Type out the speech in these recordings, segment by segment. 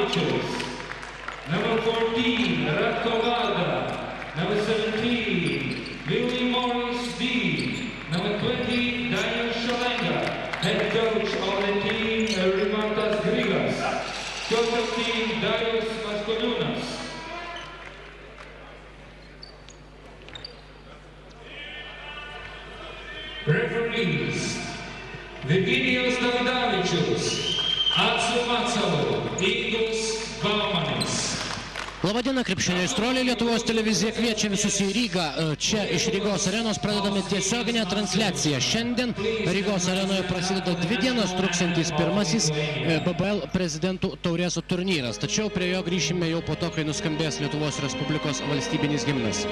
Adavičius. Number 14, Ratko Varda. Number 17, Willie Morris B. Number 20, Daniel Shalenga. Head coach of the team, Rimantas Grigas. Coach of team, Darius Maskoliūnas. Referees, Virginijus Davidavičius, Atsu Matsalu, Igors Baumanis. Labadiena, krepšinio aistruoliai, Lietuvos televizija kviečia visus į Rygą. Čia iš Rygos arenos pradedame tiesioginę transliaciją. Šiandien Rygos arenoje prasideda 2 dienas truksiantis pirmasis BBL prezidentų taurės turnyras. Tačiau prie jo grįšime jau po to, kai nuskambės Lietuvos Respublikos valstybinis himnas.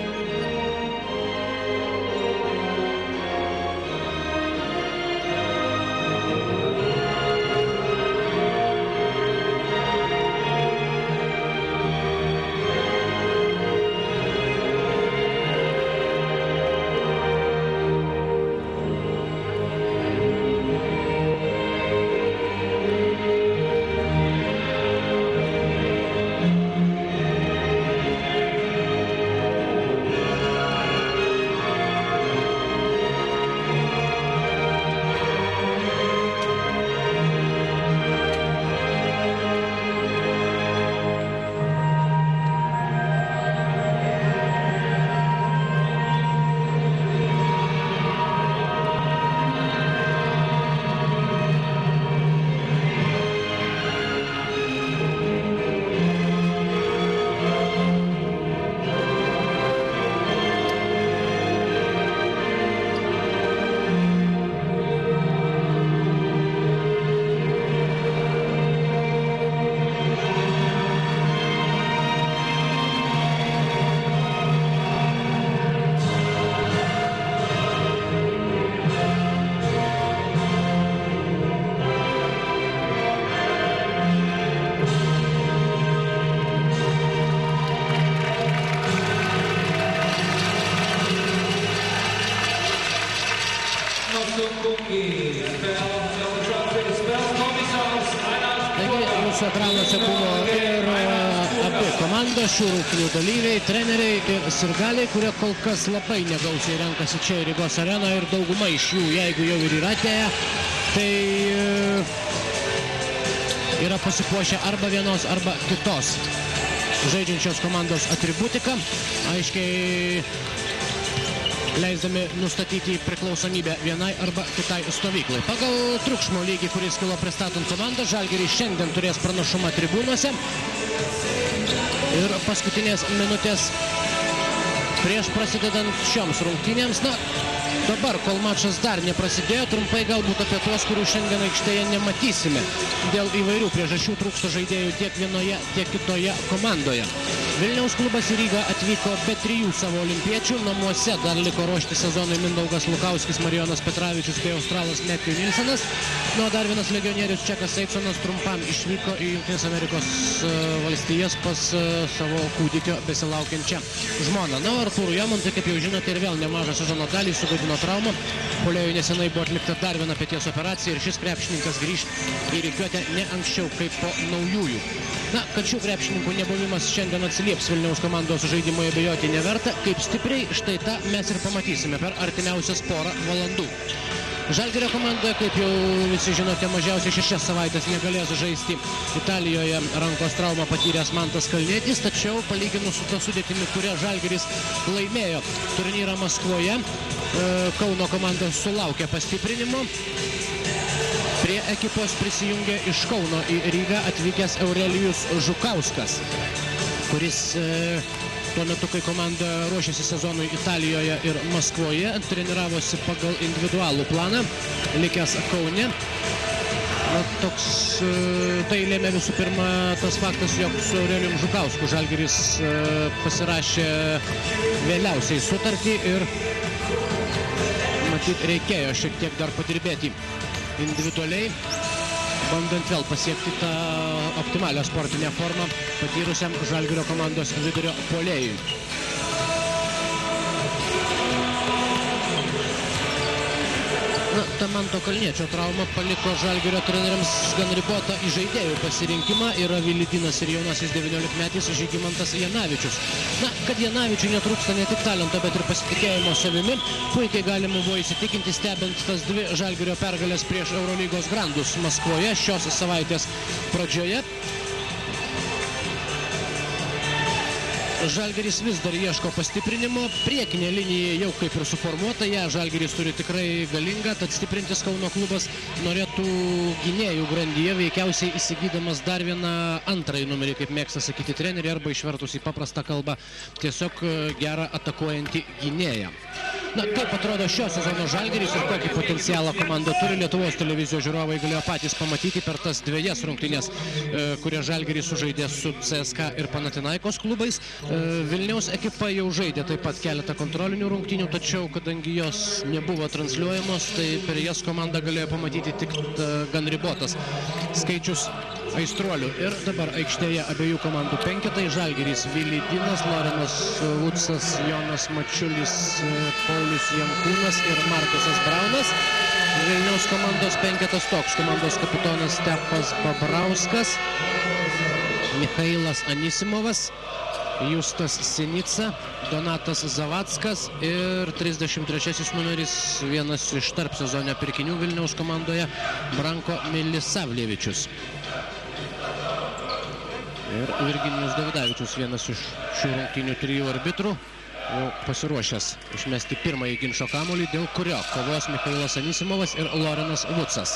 Mūsų ekranuose buvo ir abi komandos, šių rungtynių dalyviai, treneriai ir sirgaliai, kurie kol kas labai negausiai renkasi čia į Rygos areną ir dauguma iš jų, jeigu jau ir yra atėję, tai yra pasipuošę arba vienos, arba kitos žaidžiančios komandos atributiką, aiškiai leisdami nustatyti priklausomybę vienai arba kitai stovyklai. Pagal triukšmo lygį, kuris kilo pristatant komandą, Žalgiris šiandien turės pranašumą tribūnose. Ir paskutinės minutės prieš prasidedant šioms rungtynėms. Na, dabar, kol mačas dar neprasidėjo, trumpai galbūt apie tuos, kurių šiandien aikštėje nematysime. Dėl įvairių priežasčių trūksta žaidėjų tiek vienoje, tiek kitoje komandoje. Vilniaus klubas į Rygą atvyko be 3 savo olimpiečių. Namuose dar liko ruošti sezonui Mindaugas Lukauskis, Marijonas Petravičius bei australas Matthew Nilsenas. Nu, dar vienas legionierius Čekas Seitsonas trumpam išvyko į Jungtinės Amerikos valstijas pas savo kūdikio besilaukiančią žmoną. Na, Artūrui Jamontui, kaip jau žinote, ir vėl nemažą sezono dalį sugadino traumą. Puolėjui nesenai buvo atlikta dar viena peties operacija ir šis krepšininkas grįš į rikiuotę ne anksčiau kaip po naujųjų. Na, kad šių krepšininkų nebuvimas šiandien atsilieps Vilniaus komandos žaidimui, abejoti neverta. Kaip stipriai, štai tą mes ir pamatysime per artimiausias porą valandų. Žalgirio komandoje, kaip jau visi žinote, mažiausiai 6 savaitės negalės žaisti Italijoje rankos traumą patyręs Mantas Kalnietis, tačiau palyginus su ta sudėtimi, kurią Žalgiris laimėjo turnyrą Maskvoje, Kauno komanda sulaukė pastiprinimo. Prie ekipos prisijungė iš Kauno į Rygą atvykęs Aurelijus Žukauskas, kuris tuo metu, kai komanda ruošėsi sezonui Italijoje ir Maskvoje, treniravosi pagal individualų planą, likęs Kaune. Tai lėmė visų pirma tas faktas, jog su Aurelijum Žukausku Žalgiris pasirašė vėliausiai sutartį ir matyt reikėjo šiek tiek dar padirbėti individualiai, bandant vėl pasiekti tą optimalią sportinę formą patyrusiam Žalgirio komandos vidurio puolėjui. Manto Kalniečio trauma paliko Žalgirio treneriams gan ribotą įžaidėjų pasirinkimą. Yra Vilidinas ir jaunasis 19-metis Žygimantas Janavičius. Na, kad Janavičiui netrūksta ne tik talento, bet ir pasitikėjimo savimi, puikiai galima buvo įsitikinti stebint tas dvi Žalgirio pergalės prieš Eurolygos grandus Maskvoje šios savaitės pradžioje. Žalgiris vis dar ieško pastiprinimo, priekinė linija jau kaip ir suformuota, ją Žalgiris turi tikrai galingą, tad stiprintis Kauno klubas norėtų gynėjų grandyje, veikiausiai įsigydamas dar vieną antrąjį numerį, kaip mėgsta sakyti treneriai, arba išvertus į paprastą kalbą, tiesiog gerą atakuojantį gynėją. Na, kaip atrodo šio sezono Žalgiris ir kokį potencialą komanda turi, Lietuvos televizijos žiūrovai galėjo patys pamatyti per tas dvejas rungtynes, kurie Žalgiris sužaidė su CSKA ir Panathinaikos klubais. Vilniaus ekipa jau žaidė taip pat keletą kontrolinių rungtynių, tačiau kadangi jos nebuvo transliuojamos, tai per jas komanda galėjo pamatyti tik gan ribotas skaičius aistruolių. Ir dabar aikštėje abiejų komandų penketai: Žalgiris Vilidinas, Lorenas Vucas, Jonas Mačiulis, Paulius Jankūnas ir Markusas Braunas. Vilniaus komandos penketas toks: komandos kapitonas Stepas Babrauskas, Michailas Anisimovas, Justas Sinica, Donatas Zavackas ir 33 numeris, vienas iš tarp sezono pirkinių Vilniaus komandoje, Branko Milisavljevičius. Ir Virginijus Davidavičius, vienas iš šių rungtynių trijų arbitrų, jau pasiruošęs išmesti pirmąjį ginčo kamuolį, dėl kurio kovos Michailas Anisimovas ir Lorenas Vucas.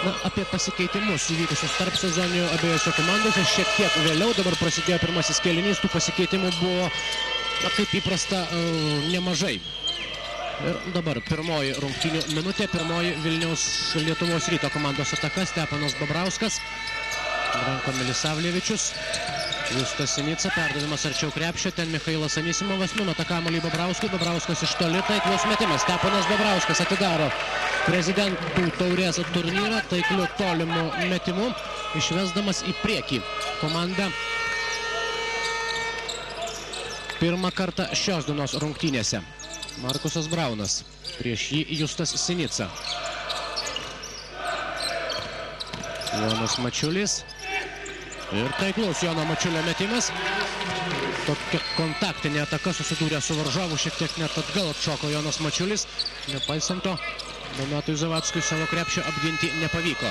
Na, apie pasikeitimus įvykusius tarp sezoninių abiejose komandose šiek tiek vėliau. Dabar prasidėjo pirmasis kėlinys, tų pasikeitimų buvo, kaip įprasta, nemažai. Ir dabar pirmoji rungtynių minutė, pirmoji Vilniaus Lietuvos Ryto komandos ataka: Stepanas Babrauskas, Branko Milisavljevičius, Justas Sinica, perdavimas arčiau krepšio, ten Michailas Anisimovas numeta kamuolį Babrauskui, Babrauskas iš toli, taiklus metimas, Stepanas Babrauskas atidaro Prezidentų taurės turnyrą taikliu tolimu metimu, išvesdamas į priekį komandą pirmą kartą šios dienos rungtynėse. Markusas Braunas, prieš jį Justas Sinica. Jonas Mačiulis ir taiklus Jono Mačiulio metimas. Tokia kontaktinė ataka, susidūrė su varžovu, šiek tiek net atgal atšoko Jonas Mačiulis. Nepaisant to, Donatui Zavackui savo krepšio apginti nepavyko.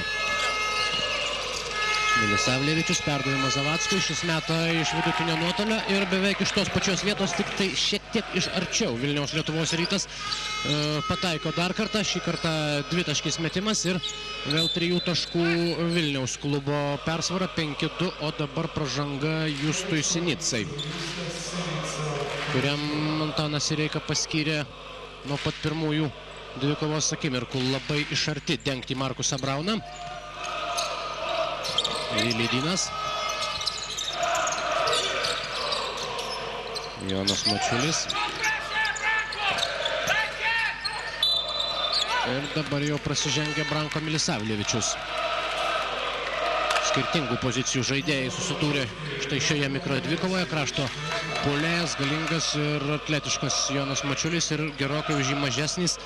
Milisavljevičius, perdavimas Zavackui, šis meta iš vidutinio nuotolio ir beveik iš tos pačios vietos, tik tai šiek tiek iš arčiau. Vilniaus Lietuvos Rytas pataiko dar kartą, šį kartą dvitaškis metimas ir vėl 3 taškų Vilniaus klubo persvara, 5-2, o dabar pražanga Justui Sinicai, kuriam Antanas Sireika paskyrė nuo pat pirmųjų dvikovos akimirkų labai iš arti dengti Markusą Brauną. Vilidinas, Jonas Mačiulis ir dabar jau prasižengia Branko Milisavljevičius. Skirtingų pozicijų žaidėjai susidūrė štai šioje mikrodvikovoje. Krašto puolėjas, galingas ir atletiškas Jonas Mačiulis ir gerokai už jį mažesnis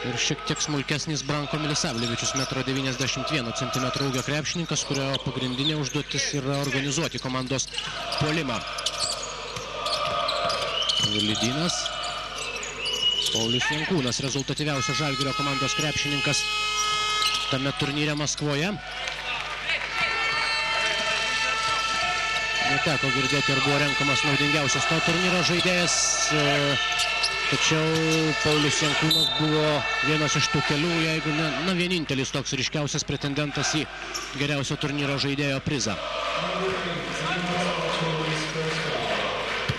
ir šiek tiek smulkesnis Branko Milisavljevičius, 1,91 cm ūgio krepšininkas, kurio pagrindinė užduotis yra organizuoti komandos puolimą. Vilidinas, Paulius Jankūnas, rezultatyviausias Žalgirio komandos krepšininkas tame turnyre Maskvoje. Neteko girdėti, ar buvo renkamas naudingiausias to turnyro žaidėjas, tačiau Paulius Jankūnas buvo vienas iš tų kelių, jeigu ne vienintelis toks ryškiausias pretendentas į geriausio turnyro žaidėjo prizą.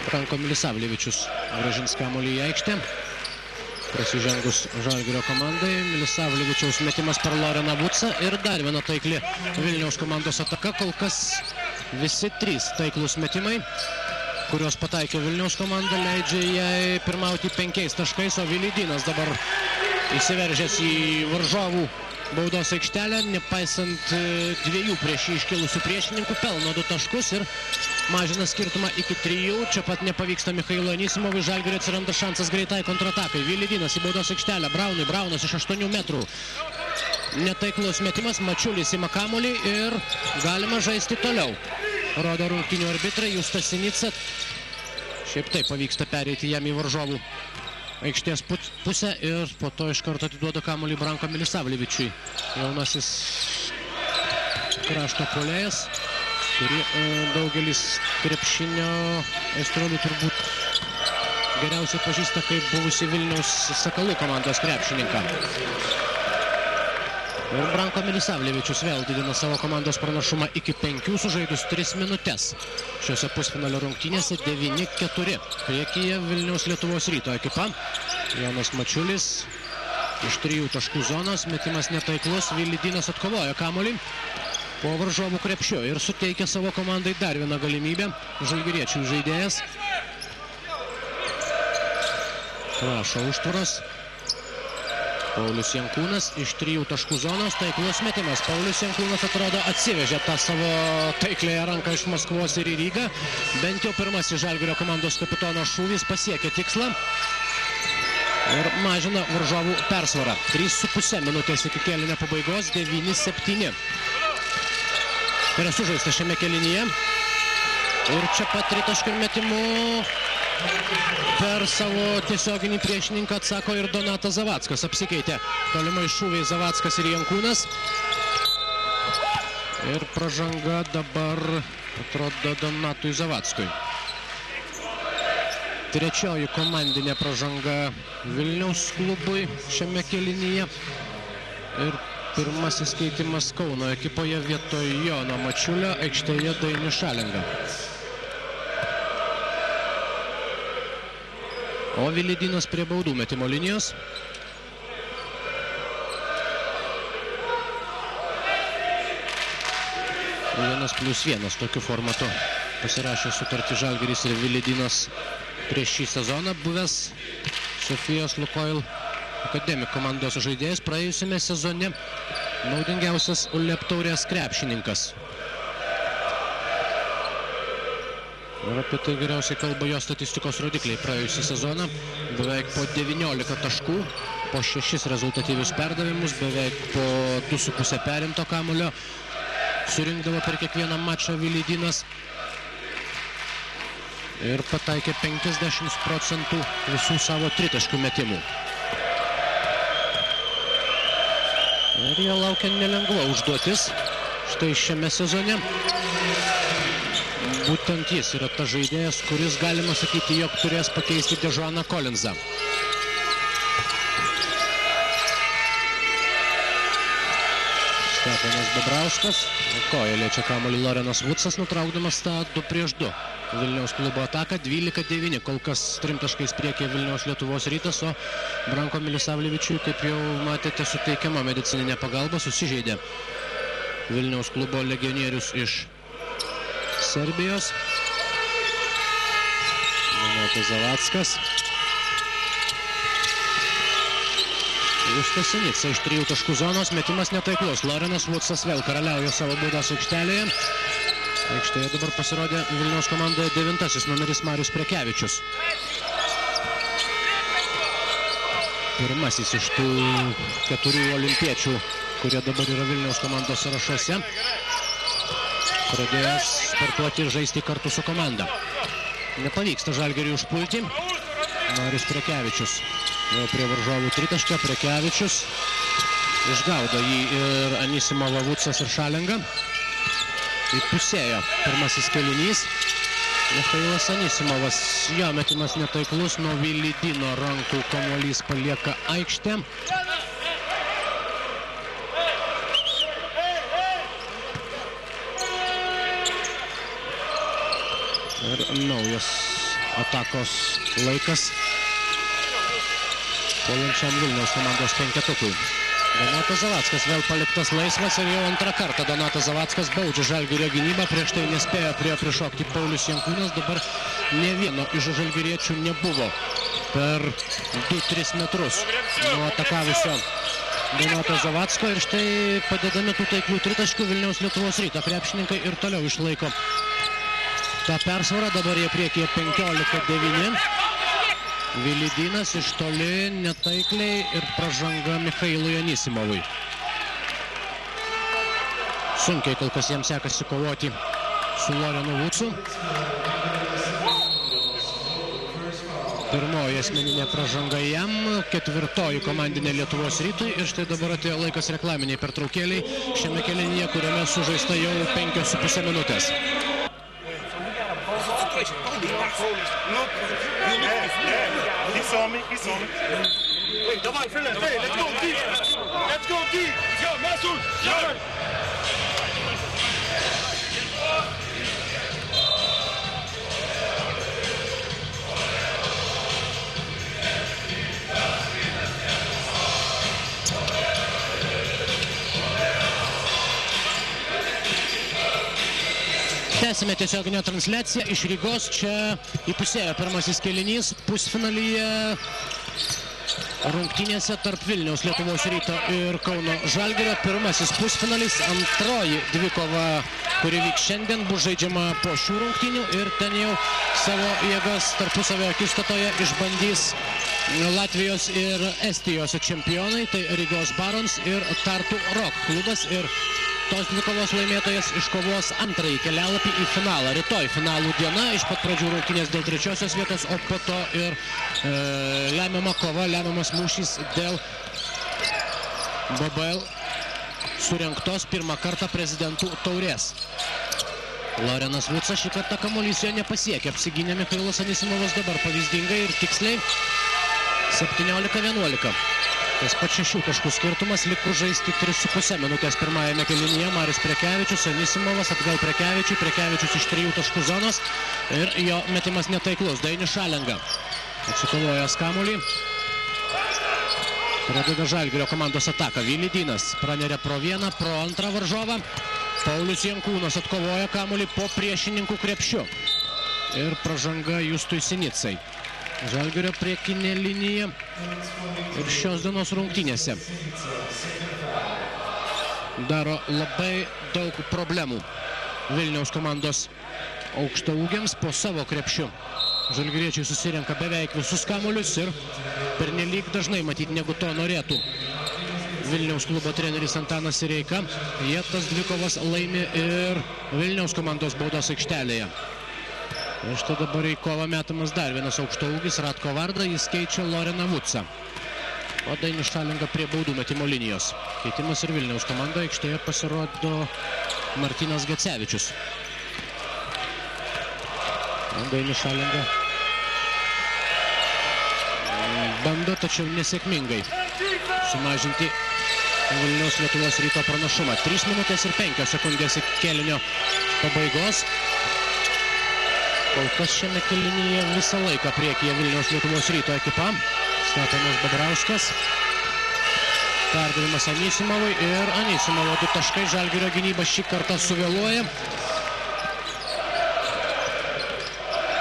Branko Milisavljevičius grąžins kamuolį į aikštę. Prasižengus Žalgirio komandai, Milisavljevičiaus metimas per Loreną Vucą ir dar viena taikli Vilniaus komandos ataka. Kol kas visi 3 taiklus metimai, kurios pataikė Vilniaus komanda, leidžia jai pirmauti 5 taškais, o Vilidinas dabar įsiveržęs į varžovų baudos aikštelę, nepaisant 2 prieš jį iškilusių priešininkų, pelno 2 taškus ir mažina skirtumą iki 3. Čia pat nepavyksta Michailo Anisimovui. Žalgirio atsiranda šansas greitai kontratakai. Vilidinas į baudos aikštelę. Braunas iš 8 metrų. Netaiklus metimas. Mačiulis ima kamuolį ir galima žaisti toliau. Rodo rungtynių arbitrai Justas Sinica. Šiaip taip pavyksta pereiti jam į varžovų aikštės pusę ir po to iš karto atiduoda kamuolį Branko Milisavljevičiui. Jaunasis krašto puolėjas, kurį daugelis krepšinio aistruolių turbūt geriausiai pažįsta kaip buvusi Vilniaus Sakalų komandos krepšininką. Ir Branko Milisavljevičius vėl didina savo komandos pranašumą iki 5, sužaidus 3 minutes. Šiuose pusfinalio rungtynėse 9-4. Priekyje Vilniaus Lietuvos Ryto ekipa. Jonas Mačiulis iš 3 taškų zonos. Metimas netaiklus. Vilidinas atkovoja kamuolį po varžovų krepšiu ir suteikia savo komandai dar vieną galimybę. Žalgiriečių žaidėjas prašo užtvaros. Paulius Jankūnas iš 3 taškų zonos, taiklus metimas. Paulius Jankūnas atrodo atsivežė tą savo taiklėją ranką iš Maskvos ir į Rygą. Bent jau pirmasis Žalgirio komandos kapitono šūvis pasiekė tikslą ir mažina varžovų persvarą. 3,5 minutės iki kėlinio pabaigos, 9-7. Yra sužaista šiame kėlinyje. Ir čia pat tritaškių metimų per savo tiesioginį priešininką atsako ir Donatas Zavackas. Apsikeitė tolimai šūviai Zavackas ir Jankūnas. Ir pražanga dabar atrodo Donatui Zavackui. Trečioji komandinė pražanga Vilniaus klubui šiame kėlinyje. Ir pirmasis keitimas Kauno ekipoje vietoj Jono Mačiulio aikštėje Dainius Šalenga. O Vilidinas prie baudų metimo linijos. Vienas plius vienas tokiu formatu pasirašė sutartį Žalgiris ir Vilidinas prieš šį sezoną. Buvęs Sofijos Lukoil Akademik komandos žaidėjas praėjusiame sezone. Naudingiausias ULEB taurės krepšininkas. Ir apie tai geriausiai kalba jo statistikos rodikliai praėjusį sezoną. Beveik po 19 taškų, po 6 rezultatyvius perdavimus, beveik po 2,5 perimto kamuolio surinkdavo per kiekvieną mačą Vilidinas. Ir pataikė 50% visų savo tritaškių metimų. Ir jo laukia nelengva užduotis štai šiame sezone. Būtent jis yra tas žaidėjas, kuris galima sakyti, jog turės pakeisti Dežoną Collinsą. Stefanas Babrauskas. Koja liečia kamuolį Lorenas Vudsas, nutraukdamas tą 2-2 Vilniaus klubo ataką. 12-9, kol kas 3 taškais priekyje Vilniaus Lietuvos Rytas, o Branko Milisavljevičiui, kaip jau matėte, suteikiama medicininė pagalba, susižeidė Vilniaus klubo legionierius iš Serbijos. Donatas Zavackas. Justas Sinica iš 3 taškų zonos, metimas netaiklus. Lorenas Vudsas vėl karaliauja savo baudos aikštelėje. Aikštėje dabar pasirodė Vilniaus komandoje 9 numeris Marius Prekevičius. Pirmasis iš tų 4 olimpiečių, kurie dabar yra Vilniaus komandos sąrašuose. Pradėjęs sportuoti ir žaisti kartu su komanda. Nepavyksta Žalgiriui užpulti. Marius Prekevičius jau prie varžovų tritaškio. Prekevičius išgaudo jį ir Anisimovą, Vudsas ir Šalenga. Įpusėjo pirmasis kėlinys. Michailas Anisimovas, jo metimas netaiklus, nuo Vilidino rankų kamuolys palieka aikštę. Ir naujas atakos laikas puolančiam Vilniaus komandos penketukui. Donatas Zavackas vėl paliktas laisvas ir jau antrą kartą Donatas Zavackas baudžia Žalgirio gynybą. Prieš tai nespėjo prišokti Paulius Jankūnas. Dabar ne vieno iš žalgiriečių nebuvo per 2-3 metrus nuo atakavusio Donato Zavacko. Ir štai padedami tų taiklių tritaškių Vilniaus Lietuvos Ryto krepšininkai ir toliau išlaiko tą persvarą, dabar jie priekyje 15-9. Vilidinas iš toli netaikliai ir pražanga Michailui Anisimovui. Sunkiai kol kas jiems sekasi kovoti su Lorenu Vucu. Pirmoji asmeninė pražanga jam, ketvirtoji komandinė Lietuvos Rytui ir štai dabar atėjo laikas reklaminiai pertraukėliai šiame kėlinyje, kuriame sužaista jau 5,5 minutės. Tęsime tiesioginę transliaciją iš Rygos. Čia įpusėjo pirmasis kėlinys pusfinalyje rungtynėse tarp Vilniaus Lietuvos Ryto ir Kauno Žalgirio. Pirmasis pusfinalis, antroji dvikova, kuri vyks šiandien, bus žaidžiama po šių rungtynių ir ten jau savo jėgas tarpusavio akistatoje išbandys Latvijos ir Estijos čempionai, tai Rygos Barons ir Tartu Rock klubas, ir tos dvikovos laimėtojas iškovos antrąjį kelialapį į finalą. Rytoj finalų diena, iš pat pradžių rungtynės dėl trečiosios vietos, o po to ir lemiama kova, lemiamas mūšys dėl BBL surengtos pirmą kartą prezidentų taurės. Lorenas Vucas šį kartą kamuolys jo nepasiekė. Apsigynė Michailas Anisimovas dabar pavyzdingai ir tiksliai 17-11. Tas pats 6 taškų skirtumas, likus žaisti 3,5 minutės pirmajame kėlinyje. Marius Prekevičius, Anisimovas atgal Prekevičiui, Prekevičius iš 3 taškų zonos ir jo metimas netaiklus. Dainius Šalenga atsikovojęs kamuolį. Pradeda Žalgirio komandos ataką. Vilidinas praneria pro vieną, pro antrą varžovą. Paulius Jankūnas atkovoja kamuolį po priešininkų krepšiu. Ir pražanga Justui Sinicai. Žalgirio priekinė linija ir šios dienos rungtynėse daro labai daug problemų Vilniaus komandos aukštaūgiams po savo krepšiu. Žalgiriečiai susirenka beveik visus kamuolius ir pernelyg dažnai matyti, negu to norėtų Vilniaus klubo treneris Antanas Sireika. Jie tas dvikovas laimi ir Vilniaus komandos baudos aikštelėje. Ir štai dabar į kovą metamas dar vienas aukštaūgis, Ratko Varda, jis keičia Loreną Vucą. O Dainius Šalenga prie baudų metimo linijos. Keitimas ir Vilniaus komanda aikštėje pasirodo Martynas Gecevičius. Dainius Šalenga bando, tačiau nesėkmingai sumažinti Vilniaus Lietuvos Ryto pranašumą. 3 minutės ir 5 sekundės iki kėlinio pabaigos. Kol kas šiame kėlinyje visą laiką priekyje Vilniaus Lietuvos Ryto ekipa. Stepanas Babrauskas. Perdavimas Anisimovui ir Anisimovo 2 taškai. Žalgirio gynyba šį kartą suvėluoja.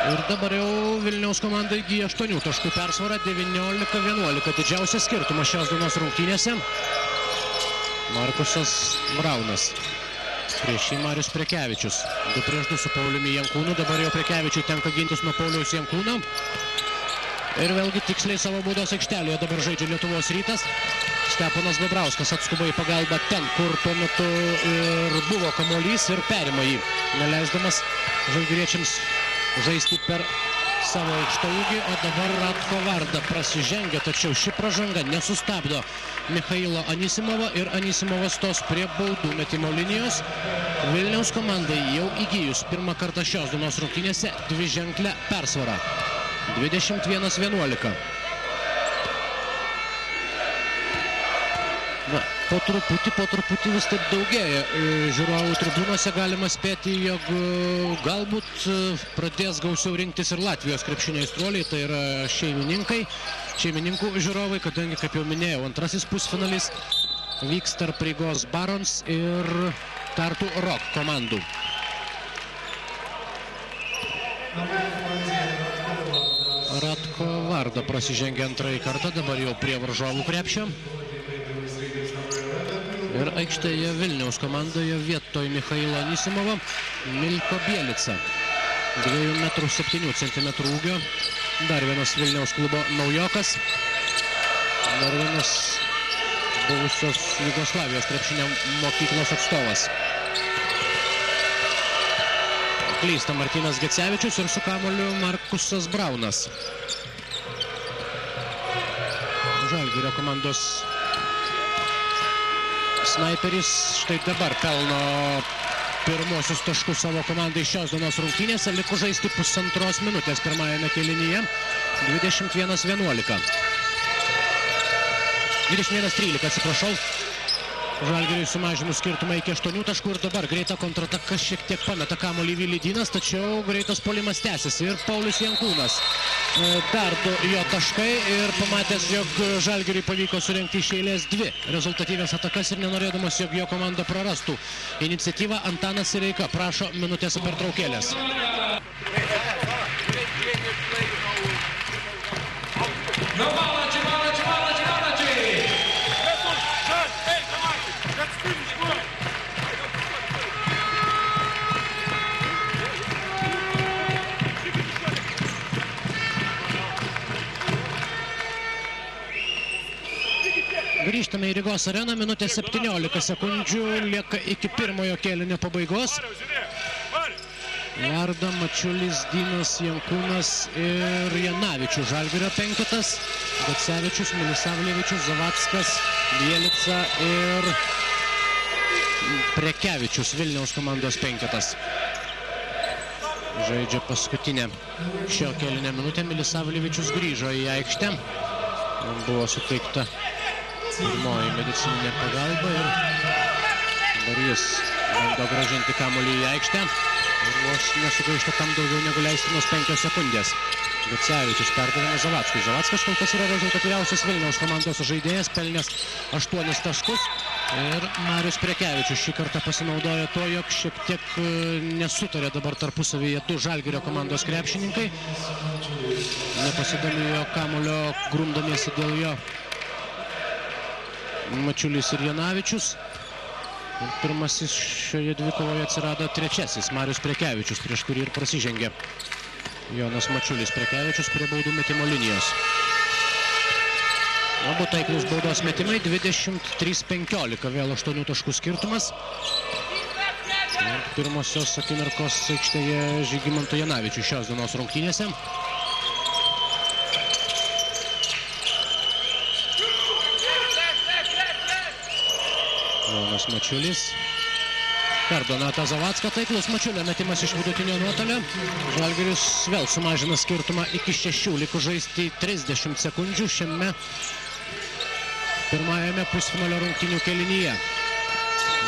Ir dabar jau Vilniaus komanda įgyja 8 taškų persvarą, 19-11. Didžiausias skirtumas šios dienos rungtynėse. Markusas Braunas. Prieš jį Marius Prekevičius. 2-2 su Pauliumi Jankūnu. Dabar jau Prekevičiui tenka gintis nuo Pauliaus Jankūno. Ir vėlgi tiksliai savo baudos aikštelėje dabar žaidžia Lietuvos Rytas. Stepanas Babrauskas atskuba į pagalbą ten, kur tuo metu ir buvo kamuolys, ir perima jį, neleisdamas žalgiriečiams žaisti per savo aukštaūgį. O dabar Ratko Varda prasižengia, tačiau ši pražanga nesustabdo Michailo Anisimovą ir Anisimovas stos prie baudų metimo linijos. Vilniaus komandai jau įgyjus pirmą kartą šios dienos rungtynėse dviženklę persvarą. 21-11. Na, po truputį vis taip daugėja. Žiūrovų tribūnose galima spėti, jog galbūt pradės gausiau rinktis ir Latvijos krepšinio aistruoliai, tai yra šeimininkų žiūrovai, kadangi, kaip jau minėjau, antrasis pusfinalis vyks tarp Rygos Barons ir Tartu Rock komandų. Ratko Varda prasižengia antrąjį kartą, dabar jau prie varžovų krepšio. Ir aikštėje Vilniaus komandoje vietoj Michailo Anisimovo Milko Bielica. 2,7 m ūgio. Dar vienas Vilniaus klubo naujokas. Dar vienas buvusios Jugoslavijos krepšinio mokyklos atstovas. Klysta Martynas Gecevičius ir su kamuoliu Markusas Braunas. Žalgirio komandos snaiperis štai dabar pelno pirmosius taškus savo komandai šios dienos rungtynėse. Liko žaisti pusantros minutės pirmajame kėlinyje. 21-11. 21-13, atsiprašau. Žalgiriui sumažinus skirtumą iki 8 taškų ir dabar greita kontrataka šiek tiek pameta kamuolį Vilidynas, tačiau greitas puolimas tęsiasi ir Paulius Jankūnas. Dar 2 jo taškai ir pamatęs, jog Žalgiriui pavyko surengti iš eilės 2 rezultatyvės atakas ir nenorėdamas, jog jo komanda prarastų iniciatyvą, Antanas Sireika prašo minutės pertraukėlės. Grįžtame į Rygos areną, minutė 17 sekundžių, lieka iki pirmojo kėlinio pabaigos. Varda, Mačiulis, Dinas, Jankūnas ir Janavičius Žalgirio penketas. Gecevičius, Milisavljevičius, Zavackas, Bielica ir Prekevičius Vilniaus komandos penketas. Žaidžia paskutinę šio kėlinio minutę. Milisavljevičius grįžo į aikštę. Buvo suteikta pirmoji medicininė pagalba ir dabar jis bando grąžinti kamuolį į aikštę. Ir vos nesugaišta tam daugiau negu leistinos 5 sekundės. Gecevičius perdavimas Zavackui. Zavackas kol kas yra rezultatyviausias Vilniaus komandos žaidėjas, pelnęs 8 taškus. Ir Marius Prekevičius šį kartą pasinaudojo to, jog šiek tiek nesutarė dabar tarpusavyje 2 Žalgirio komandos krepšininkai. Nepasidalijo kamuolio, grumdamiesi dėl jo Mačiulis ir Janavičius. Ir pirmasis šioje dvikovoje atsirado trečiasis Marius Prekevičius, prieš kurį ir prasižengė Jonas Mačiulis. Prekevičius prie baudų metimo linijos. Abu taiklus baudos metimai, 23-15, vėl 8 taškų skirtumas. Ir pirmosios akimirkos aikštėje Žygimanto Janavičių šios dienos rungtynėse. Jonas Mačiulis. Per Donatą Zavacką taiklus Mačiulio metimas iš vidutinio nuotolio. Žalgiris vėl sumažina skirtumą iki 6, liko žaisti 30 sekundžių šiame pirmajame pusfinalio rungtynių kėlinyje.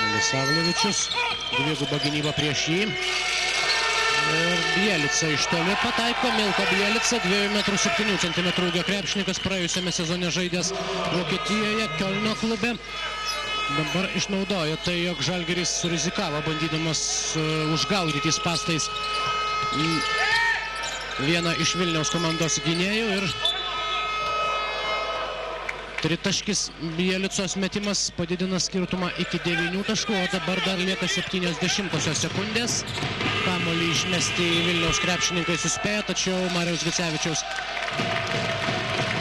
Milisavljevičius, dviguba gynyba prieš jį. Ir Bielica iš toli pataiko. Milko Bielica, 2,7 m ūgio krepšininkas, praėjusiame sezone žaidęs Vokietijoje, Kiolno klube. Dabar išnaudojo tai, jog Žalgiris surizikavo, bandydamas užgaudyti spąstais vieną iš Vilniaus komandos gynėjų. Ir tritaškis Bielicos metimas padidina skirtumą iki 9 taškų, o dabar dar lieka 70 sekundės. Kamuolį išmesti Vilniaus krepšininkai suspėjo, tačiau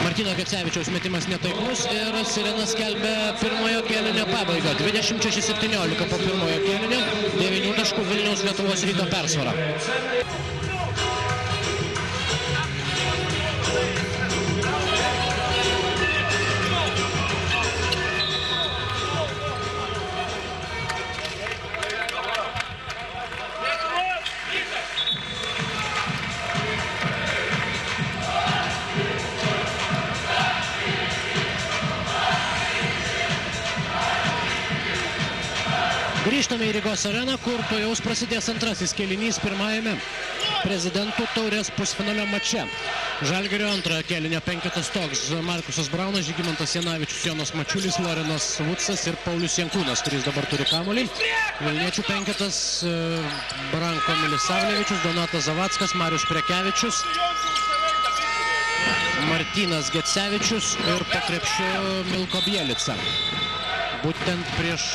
Martyno Gecevičiaus metimas netaiklus ir sirena skelbia pirmojo kėlinio pabaigą. 26-17 po pirmojo kėlinio, 9 taškų Vilniaus Lietuvos Ryto persvara. Grįžtame į Rygos areną, kur tuojaus prasidės antrasis kėlinys pirmajame Prezidentų taurės pusfinalio mače. Žalgirio antrojo kėlinio penketas toks: Markusas Braunas, Žygimantas Janavičius, Jonas Mačiulis, Lorenas Vucas ir Paulius Jankūnas, kuris dabar turi kamuolį. Vilniečių penketas: Branko Milisavljevičius, Donatas Zavackas, Marius Prekevičius, Martynas Gecevičius ir po krepšiu Milko Bielica. Būtent prieš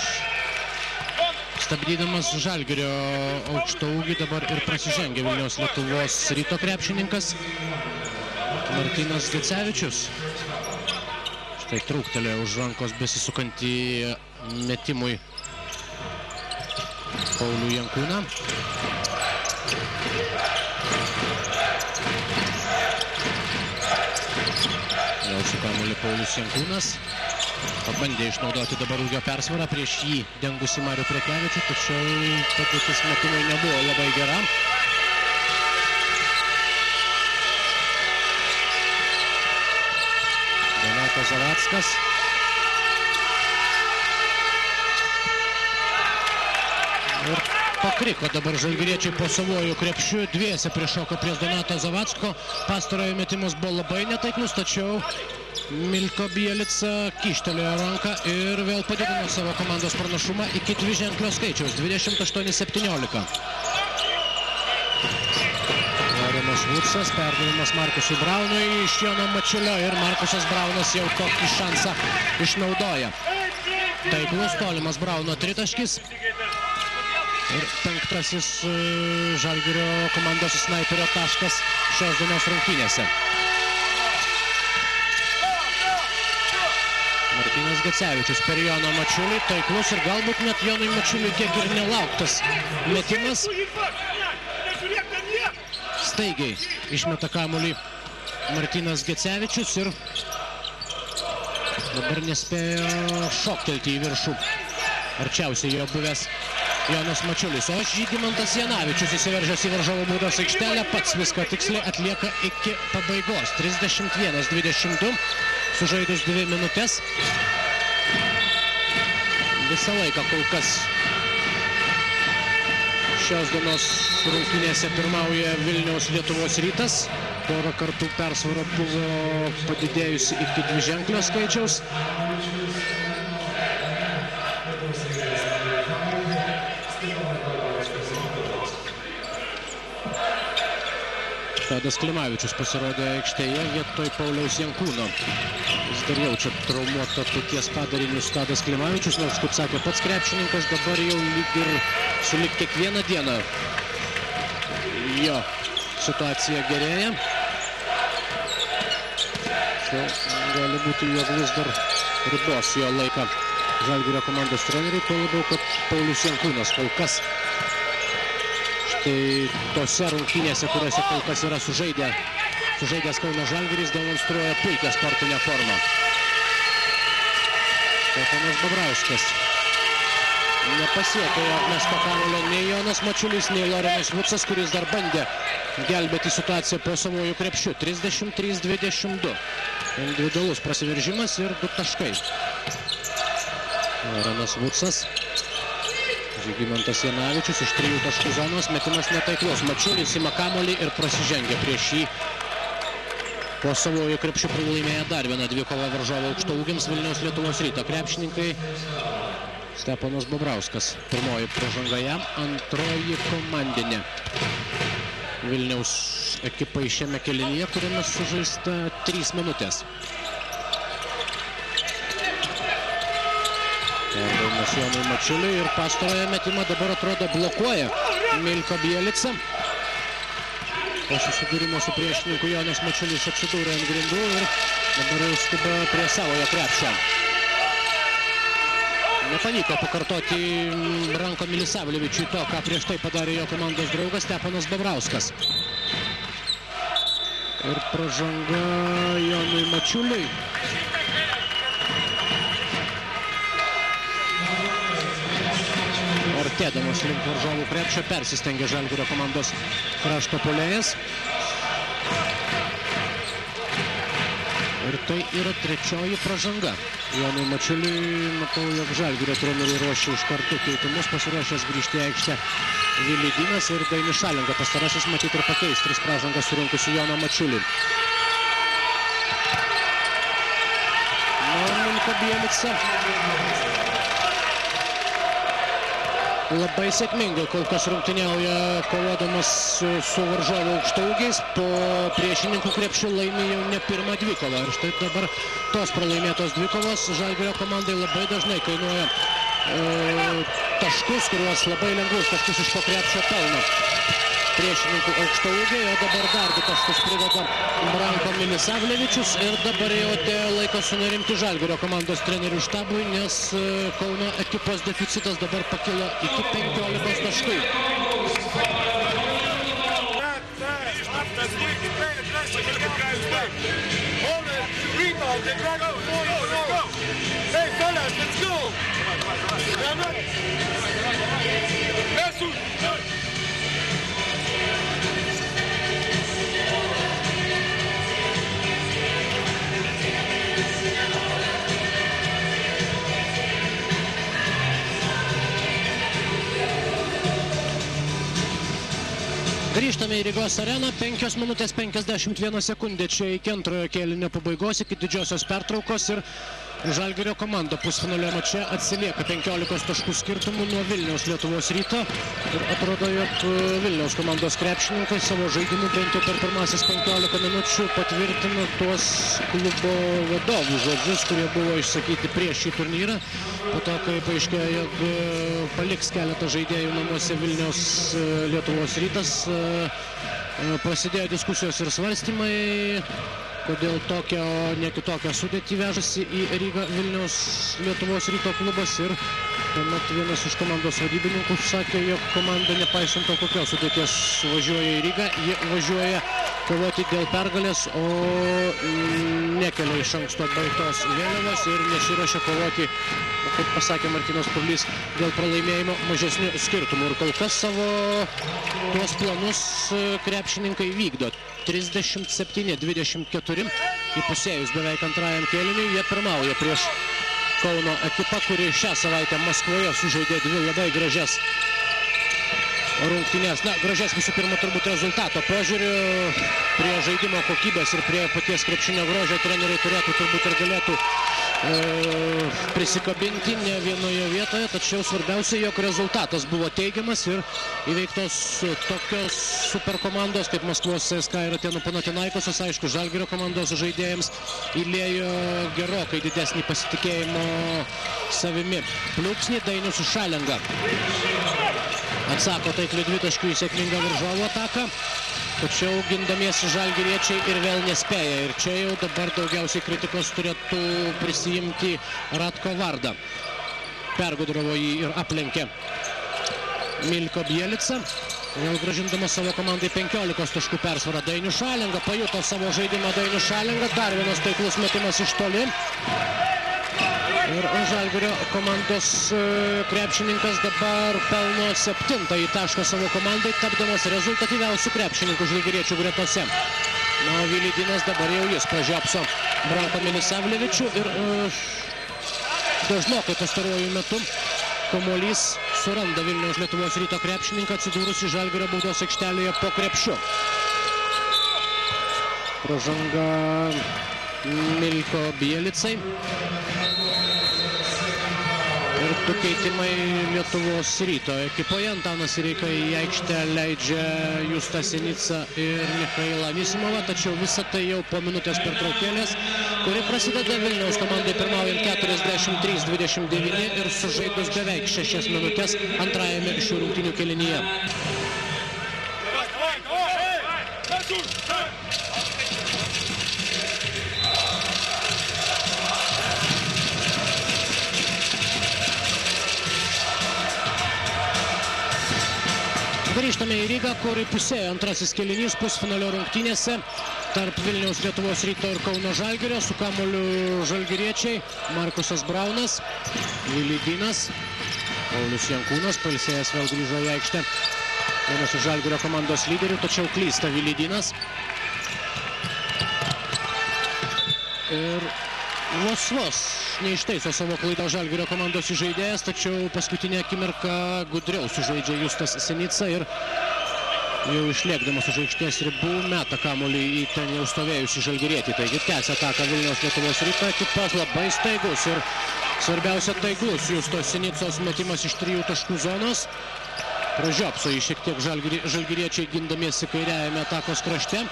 Stabdydamas Žalgirio aukštaūgį dabar ir prasižengė Vilniaus Lietuvos Ryto krepšininkas Martynas Gecevičius. Štai trūktelėjo už rankos besisukantį metimui Paulių Jankūną. Vėl su kamuoliu Paulius Jankūnas. Pabandė išnaudoti dabar ūgio persvarą prieš jį dengusi Marių Prekevičių, tačiau padėtis metimui nebuvo labai gera. Donatas Zavackas. Ir pakriko dabar žalgiriečiai po savojų krepšių. Dviese prišoko prieš Donatą Zavacko. Pastarojo metimas buvo labai netaiklus, tačiau Milko Bielica kyštelėjo ranką ir vėl padidino savo komandos pranašumą iki dviženklio skaičiaus 28-17. Laurinas Vucas, perdavimas Markusui Braunui iš Jono Mačiulio ir Markusas Braunas jau tokį šansą išnaudoja. Taiklus tolimas Brauno tritaškis. Ir penktasis Žalgirio komandos snaiperio taškas šios dienos rungtynėse. Martynas Gecevičius per Joną Mačiulį, taiklus ir galbūt net Jonui Mačiuliui kiek ir nelauktas metimas. Staigiai išmeta kamuolį Martynas Gecevičius ir dabar nespėjo šoktelti į viršų arčiausiai jo buvęs Jonas Mačiulis. O Žygimantas Janavičius įsiveržęs į varžovų baudos aikštelę, pats viską tiksliai atlieka iki pabaigos. 31-22, sužaidus 2 minutės. Visą laiką kol kas šios dienos rungtynėse pirmauja Vilniaus Lietuvos Rytas. Porą kartų persvara buvo padidėjusi iki dviženklio skaičiaus. Tadas Klimavičius pasirodė aikštėje vietoj Pauliaus Jankūno. Jis dar jaučia traumuotą peties padarinius Tadas Klimavičius, nors, kaip sakė pats krepšininkas, dabar jau lyg ir sulig kiekvieną dieną jo situacija gerėja. Gali būti, jog vis dar ribos jo laiką Žalgirio komandos treneriui, tuo labiau, kad Paulius Jankūnas kol kas štai tose rungtynėse, kuriuose kol kas yra sužaidęs Kauno Žalgiris, demonstruoja puikią sportinę formą. Stefanas Bobrauskas nepasiekė atmesto kamuolio nei Jonas Mačiulis, nei Laurinas Vucas, kuris dar bandė gelbėti situaciją po savojų krepšių. 33-22. Individualus prasiveržimas ir 2 taškai. Laurinas Vucas. Žygimantas Janavičius iš 3 taškų zonos, metimas netaiklus. Mačiulis ima kamuolį ir prasižengia prieš jį. Po savojų krepšių pralaimėjo dar vieną dvikovą varžovą aukštaūgiams Vilniaus Lietuvos Ryto krepšininkai. Stepanas Bobrauskas. Pirmoji pražanga jam, antroji komandinė Vilniaus ekipai šiame kėlinyje, kuriame sužaista 3 minutės. Perdavimas Jonui Mačiuliui ir pastarojo metimą dabar atrodo blokuoja Milko Bielica. Po susidūrimo su priešininku Jonas Mačiulis atsidūrė ant grindų ir dabar jau skuba prie savojo krepšio. Nepavyko pakartoti Branko Milisavljevičiui to, ką prieš tai padarė jo komandos draugas Stepanas Bobrauskas. Ir pražanga Jonui Mačiuliui. Artėdamas link varžovų krepšio persistengė Žalgirio komandos krašto puolėjas. Ir tai yra 3-oji pražanga. Jonui Mačiuliui, matau, jog Žalgirio treneriai ruošia iš karto keitimus, pasiruošęs grįžti į aikštę Vilidinas ir Dainius Šalenga. Pastarasis matyti ir pakeis 3 pražangas surinkusi Joną Mačiulį. Milko Bielica labai sėkmingai kol kas rungtyniauja, kovodamas su varžovų aukštaūgiais. Po priešininkų krepšių laimi jau ne pirmą dvikovą. Ir štai dabar tos pralaimėtos dvikovos Žalgirio komandai labai dažnai kainuoja taškus, kuriuos labai lengvus taškus iš po krepšio pelno priešininkų aukštaūgiai, o dabar dar 2 taškus prideda Branko Milisavlevičius ir dabar jau atėjo laikas sunerimti Žalgirio komandos trenerių štabui, nes Kauno ekipos deficitas dabar pakilo iki 15 taškų. Grįžtame į Rygos areną, 5 minutės 51 sekundė čia iki antrojo kėlinio pabaigos, iki didžiosios pertraukos ir Žalgirio komanda pusfinalio mače atsilieka 15 taškų skirtumų nuo Vilniaus Lietuvos Ryto ir atrodo, jog Vilniaus komandos krepšininkai savo žaidimu bent jau per pirmasis 15 minučių patvirtino tuos klubo vadovų žodžius, kurie buvo išsakyti prieš šį turnyrą. Po to, kai paaiškėjo, jog paliks keletą žaidėjų namuose Vilniaus Lietuvos Rytas, prasidėjo diskusijos ir svarstymai, kodėl tokią, o ne kitokią sudėtį vežasi į Rygą Vilniaus Lietuvos Ryto klubas ir tuomet vienas iš komandos vadybininkų sakė, jog komanda nepaisant to, kokios sudėties važiuoja į Rygą, ji važiuoja kovoti dėl pergalės, o nekelia iš anksto baltos vėliavos ir nesiruošia kovoti, kaip pasakė Martynas Pavlys, dėl pralaimėjimo mažesnių skirtumų. Ir kol kas savo tuos planus krepšininkai vykdo. 37-24 įpusėjus beveik antrajam kėliniui, jie pirmauja prieš Kauno ekipą, kuri šią savaitę Maskvoje sužaidė 2 labai gražias rungtynes. Na, gražias visų pirma turbūt rezultato požiūriu, prie žaidimo kokybės ir prie paties krepšinio grožio treneriai turėtų turbūt ir galėtų prisikabinti ne vienoje vietoje, tačiau svarbiausia, jog rezultatas buvo teigiamas ir įveiktos tokios superkomandos kaip Maskvos CSKA ir Atėnų Panathinaikosas, aišku, Žalgirio komandos žaidėjams įliejo gerokai didesnį pasitikėjimo savimi pliūpsnį. Dainius Šalenga atsako taikliu dvitaškiu į sėkmingą varžovų ataką, tačiau gindamiesi žalgiriečiai ir vėl nespėja. Ir čia jau dabar daugiausiai kritikos turėtų prisijimti Ratko Varda. Pergudravo jį ir aplenkė Milko Bielica, vėl grąžindama savo komandai 15 taškų persvarą. Dainius Šalenga pajuto savo žaidimą. Dainius Šalenga, dar vienas taiklus metimas iš toli. Ir Žalgirio komandos krepšininkas dabar pelno 7-ąjį tašką savo komandai, tapdamas rezultatyviausių krepšininkų žalgiriečių gretose. Na, Vilydinas dabar jau jis pražiopso Branko Milisavlevičių ir dažnokai pastaruoju metu kamuolys suranda Vilniaus Lietuvos Ryto krepšininką atsidūrusi Žalgirio baudos aikštelėje po krepšiu. Pražanga Milko Bielicai. Ir 2 keitimai Lietuvos Ryto ekipoje. Antanas Sireika į aikštę leidžia Justą Senicą ir Michailą Anisimovą, tačiau visą tai jau po minutės pertraukėlės, kuri prasideda Vilniaus komandai pirmaujant 43-29 ir sužaidus beveik 6 minutės antrajame šių rungtynių kėlinyje. Grįžtame į Rygą, kur įpusėjo antrasis kėlinys pusfinalio rungtynėse tarp Vilniaus Lietuvos Ryto ir Kauno Žalgirio. Su kamuoliu žalgiriečiai Markusas Braunas, Vilydinas, Paulius Jankūnas, pailsėjęs vėl grįžo į aikštę. Vienas iš Žalgirio komandos lyderių, tačiau klysta Vilydinas. Ir vos neištaiso savo klaidą Žalgirio komandos žaidėjas, tačiau paskutinę akimirką gudriau sužaidžia Justas Senica ir jau išlėkdamas už aikštės ribų meta kamuolį į ten jau stovėjusį žalgirietį. Taigi tęsia ataką Vilniaus Lietuvos Ryto ekipas, labai staigus ir svarbiausia taiklus Justos Senicos metimas iš 3 taškų zonos. Pražiopso jį šiek tiek žalgiriečiai gindamiesi kairiajame atakos krašte.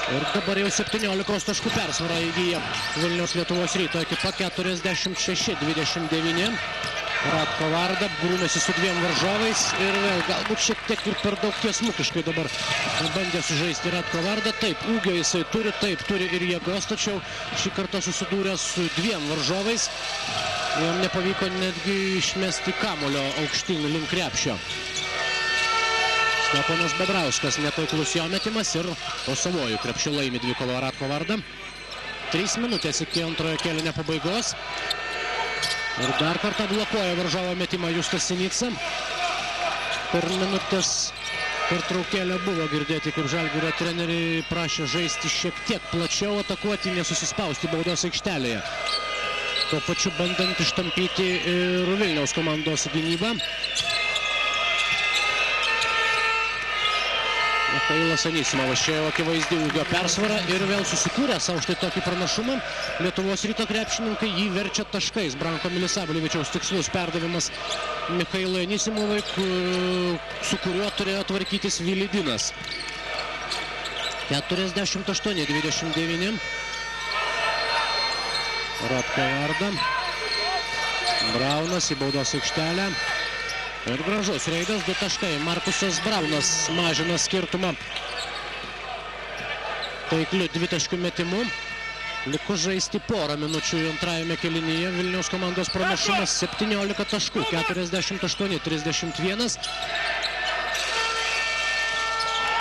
Ir dabar jau 17 taškų persvarą įgyja Vilniaus Lietuvos Ryto ekipa, 46-29. Ratko Varda grūmėsi su dviem varžovais ir vėl galbūt šiek tiek ir per daug tiesmukiškai dabar bandė sužaisti Ratko Varda. Taip, ūgio jisai turi, taip, turi ir jėgos, tačiau šį kartą susidūrė su dviem varžovais. Jam nepavyko netgi išmesti kamulio aukštyn link krepšio. Steponas Bebrauskas netaiklus jo metimas ir po savojų krepšiu laimi dvikovą Ratko Varda. 3 minutės iki antrojo kėlinio pabaigos. Ir dar kartą blokuoja varžovo metimą Justas Sinica. Per minutės pertraukėlę buvo girdėti, kaip Žalgirio treneriai prašė žaisti šiek tiek plačiau, atakuoti, nesusispausti baudos aikštelėje. Tuo pačiu bandant ištampyti ir Vilniaus komandos gynybą. Michailas Anisimovas čia jau akivaizdį ūgio persvarą ir vėl susikūrė savo štai tokį pranašumą. Lietuvos Ryto krepšininkai jį verčia taškais. Branko Milisavljevičiaus tikslus perdavimas Michailui Anisimovui, su kuriuo turėjo tvarkytis Vilidinas. 48-29. Ratko Varda. Braunas į baudos aikštelę. Ir gražus reidas, 2 taškai. Markusas Braunas mažina skirtumą taikliu 2 taškų metimu. Likus žaisti porą minučių antrajame kėlinyje. Vilniaus komandos pranašumas 17 taškų, 48-31.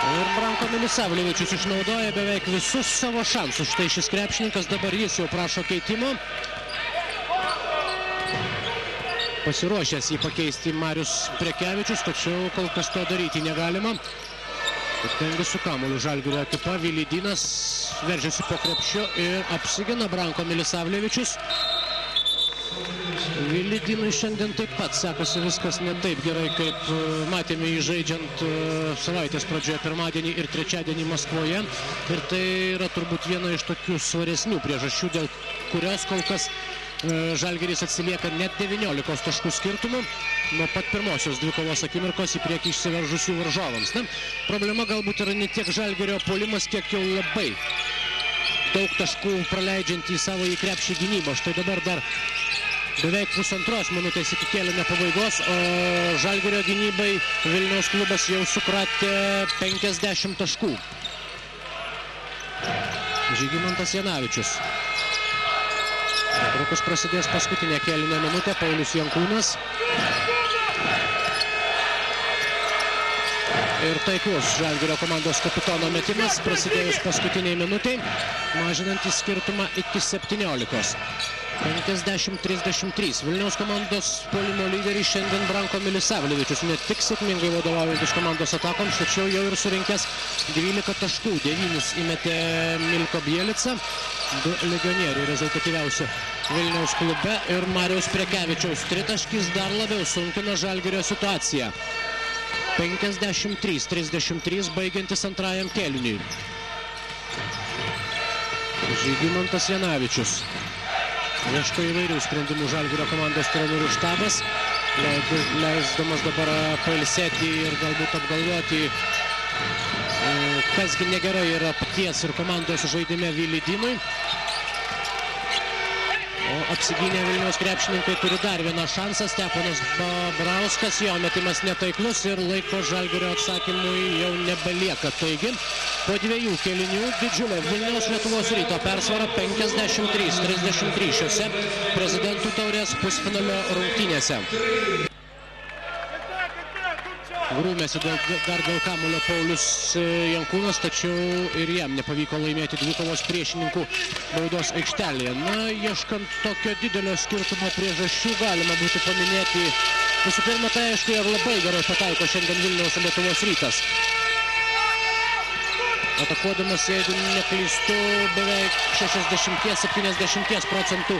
Ir Branko Milisavljevičius išnaudoja beveik visus savo šansus. Štai šis krepšininkas, dabar jis jau prašo keitimo. Pasiruošęs jį pakeisti Marius Prekevičius, tačiau kol kas to daryti negalima. Kadangi su kamuoliu Žalgirio ekipa, Vilidinas veržiasi po krepšiu ir apsigina Branko Milisavljevičius. Vilidinui šiandien taip pat sekasi viskas ne taip gerai, kaip matėme jį žaidžiant savaitės pradžioje pirmadienį ir trečiadienį Maskvoje. Ir tai yra turbūt viena iš tokių svaresnių priežasčių, dėl kurios kol kas Žalgiris atsilieka net 19 taškų skirtumų nuo pat pirmosios dvikovos akimirkos į priekį išsiveržusių varžovams. Na, problema galbūt yra ne tiek Žalgirio puolimas, kiek jau labai daug taškų praleidžiant į savo į krepšį gynybą. Štai dabar dar beveik pusantros minutės iki kėlinio pabaigos, o Žalgirio gynybai Vilniaus klubas jau sukratė 50 taškų. Žygimantas Janavičius. Netrukus prasidės paskutinė kėlinio minutė. Paulius Jankūnas. Ir taiklus Žalgirio komandos kapitono metimas prasidėjus paskutiniai minutiai, mažinantys skirtumą iki 17. 50-33. Vilniaus komandos puolimo lyderis šiandien Branko Milisavljevičius, ne tik sėkmingai vadovaujantis komandos atakoms, tačiau jau ir surinkęs 12 taškų. 9 įmetė Milko Bielica, 2 legionieriai rezultatyviausi Vilniaus klube, ir Mariaus Prekevičiaus tritaškis dar labiau sunkina Žalgirio situaciją. 53-33 baigiantis antrajam kėliniui. Žygimantas Janavičius. Ieško įvairių sprendimų Žalgirio komandos trenerių štabas, leisdamas dabar pailsėti ir galbūt apgalvoti, kasgi negerai yra paties ir komandos žaidime Vilidinui. O apsigynę Vilniaus krepšininkai turi dar vieną šansą. Steponas Bebrauskas, jo metimas netaiklus ir laiko Žalgirio atsakymui jau nebelieka. Taigi, po 2 kėlinių didžiulė Vilniaus Lietuvos Ryto persvara 53-33 šiose Prezidentų taurės pusfinalio rungtynėse. Grūmėsi dar dėl kamuolio Paulius Jankūnas, tačiau ir jam nepavyko laimėti dvikovos priešininkų baudos aikštelėje. Na, ieškant tokio didelio skirtumo priežasčių galima būtų paminėti, visų pirma, tai aišku, ir labai gerai pataiko šiandien Vilniaus Lietuvos Rytas. Atakuodamas, jeigu neklystu, beveik 60-70%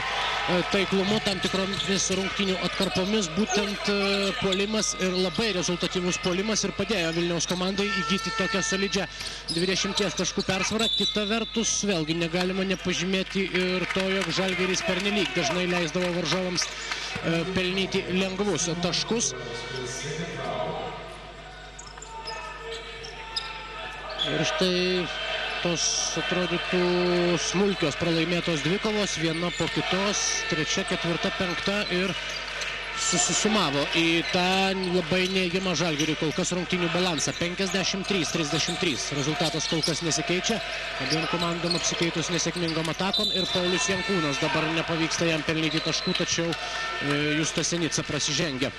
taiklumu, tam tikromis rungtynių atkarpomis, būtent puolimas ir labai rezultatyvus puolimas ir padėjo Vilniaus komandai įgyti tokią solidžią 20 taškų persvarą. Kita vertus, vėlgi negalima nepažymėti ir to, jog Žalgiris pernelyg dažnai leisdavo varžovams pelnyti lengvus taškus. Ir štai tos, atrodytų, smulkios pralaimėtos dvikovos, viena po kitos, 3., 4., 5. ir susisumavo į tą labai neigiamą Žalgiriui kol kas rungtynių balansą. 53-33. Rezultatas kol kas nesikeičia. Abiem komandom apsikeitus nesėkmingom atakom ir Paulius Jankūnas. Dabar nepavyksta jam pelnyti taškų, tačiau Justas Senica prasižengia.